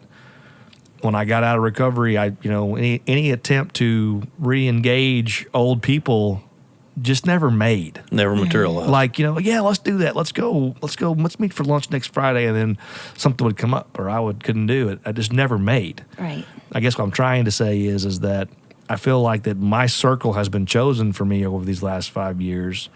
when I got out of recovery, any attempt to re-engage old people just never made. Never materialized. Like, let's do that. Let's go. Let's meet for lunch next Friday. And then something would come up, or couldn't do it. I just never made. Right. I guess what I'm trying to say is that I feel like that my circle has been chosen for me over these last 5 years.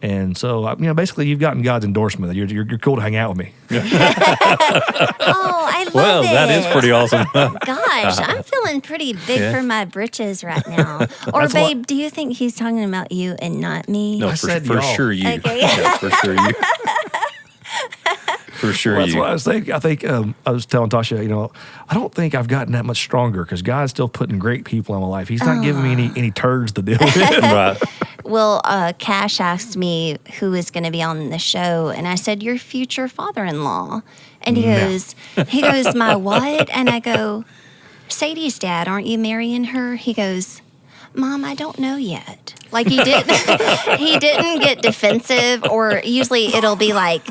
And so, basically, you've gotten God's endorsement. You're cool to hang out with me. Oh, I love it. That is pretty awesome. Gosh, I'm feeling pretty big for my britches right now. Or, babe, do you think he's talking about you and not me? No, for sure you. Okay. Yeah, for sure you. For sure that's what I was thinking. I think I was telling Tasha, I don't think I've gotten that much stronger because God's still putting great people in my life. He's not giving me any turds to deal with. Right. Well, Cash asked me who is going to be on the show, and I said, your future father-in-law. And he goes, my what? And I go, Sadie's dad, aren't you marrying her? He goes, Mom, I don't know yet. Like he didn't get defensive, or usually it'll be like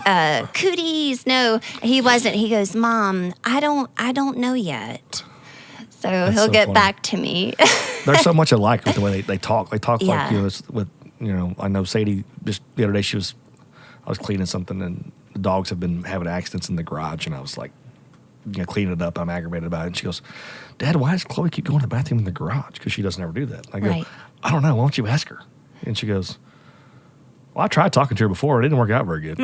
cooties. No, he wasn't. He goes, Mom, I don't know yet. So he'll get back to me. They're so much alike with the way they talk. They talk like I know Sadie just the other day I was cleaning something and the dogs have been having accidents in the garage, and I was like, cleaning it up. I'm aggravated about it. And she goes, Dad, why does Chloe keep going to the bathroom in the garage? Because she doesn't ever do that. I go, I don't know. Why don't you ask her? And she goes, well, I tried talking to her before. It didn't work out very good.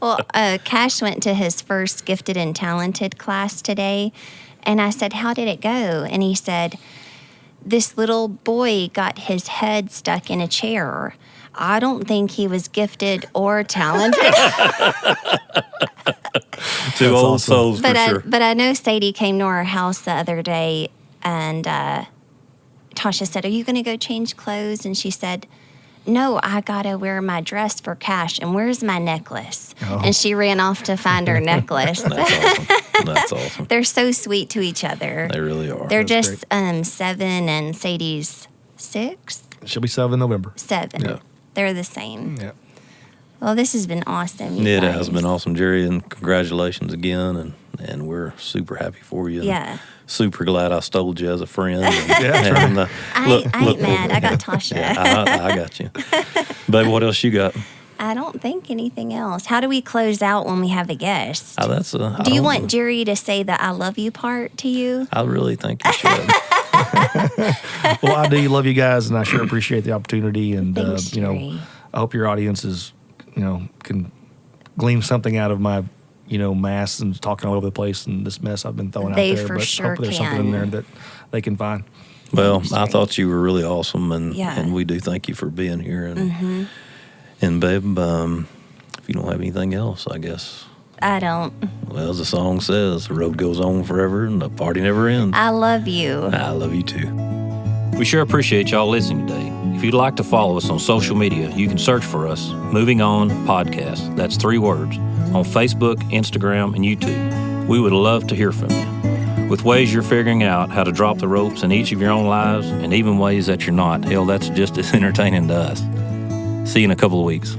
Well, Cash went to his first gifted and talented class today. And I said, how did it go? And he said, this little boy got his head stuck in a chair. I don't think he was gifted or talented. Two old souls, for sure. But I know Sadie came to our house the other day, and Tasha said, are you going to go change clothes? And she said, no, I got to wear my dress for Cash, and where's my necklace? Oh. And she ran off to find her necklace. That's awesome. That's awesome. They're so sweet to each other. They really are. They're just 7, and Sadie's 6. She'll be 7 in November. 7. Yeah. They're the same. Yeah. Well, this has been awesome. It has been awesome, Jerry, and congratulations again. And we're super happy for you. Yeah. Super glad I stole you as a friend. And, I ain't mad. I got Tasha. Yeah, I got you. Baby, what else you got? I don't think anything else. How do we close out when we have a guest? Do you want Jerry to say the I love you part to you? I really think you should. Well, I do love you guys, and I sure appreciate the opportunity. And Thanks, Jerry. I hope your audience is, can glean something out of my, mass and talking all over the place and this mess I've been throwing out there. They for sure hopefully there's something in there that they can find. Well, Thanks, I Jerry. thought you were really awesome, and we do thank you for being here. And and babe, if you don't have anything else, I guess. I don't. Well, as the song says, the road goes on forever and the party never ends. I love you. I love you too. We sure appreciate y'all listening today. If you'd like to follow us on social media, you can search for us, Moving On Podcast. That's 3 words, on Facebook, Instagram, and YouTube. We would love to hear from you. With ways you're figuring out how to drop the ropes in each of your own lives, and even ways that you're not. Hell, that's just as entertaining to us. See you in a couple of weeks.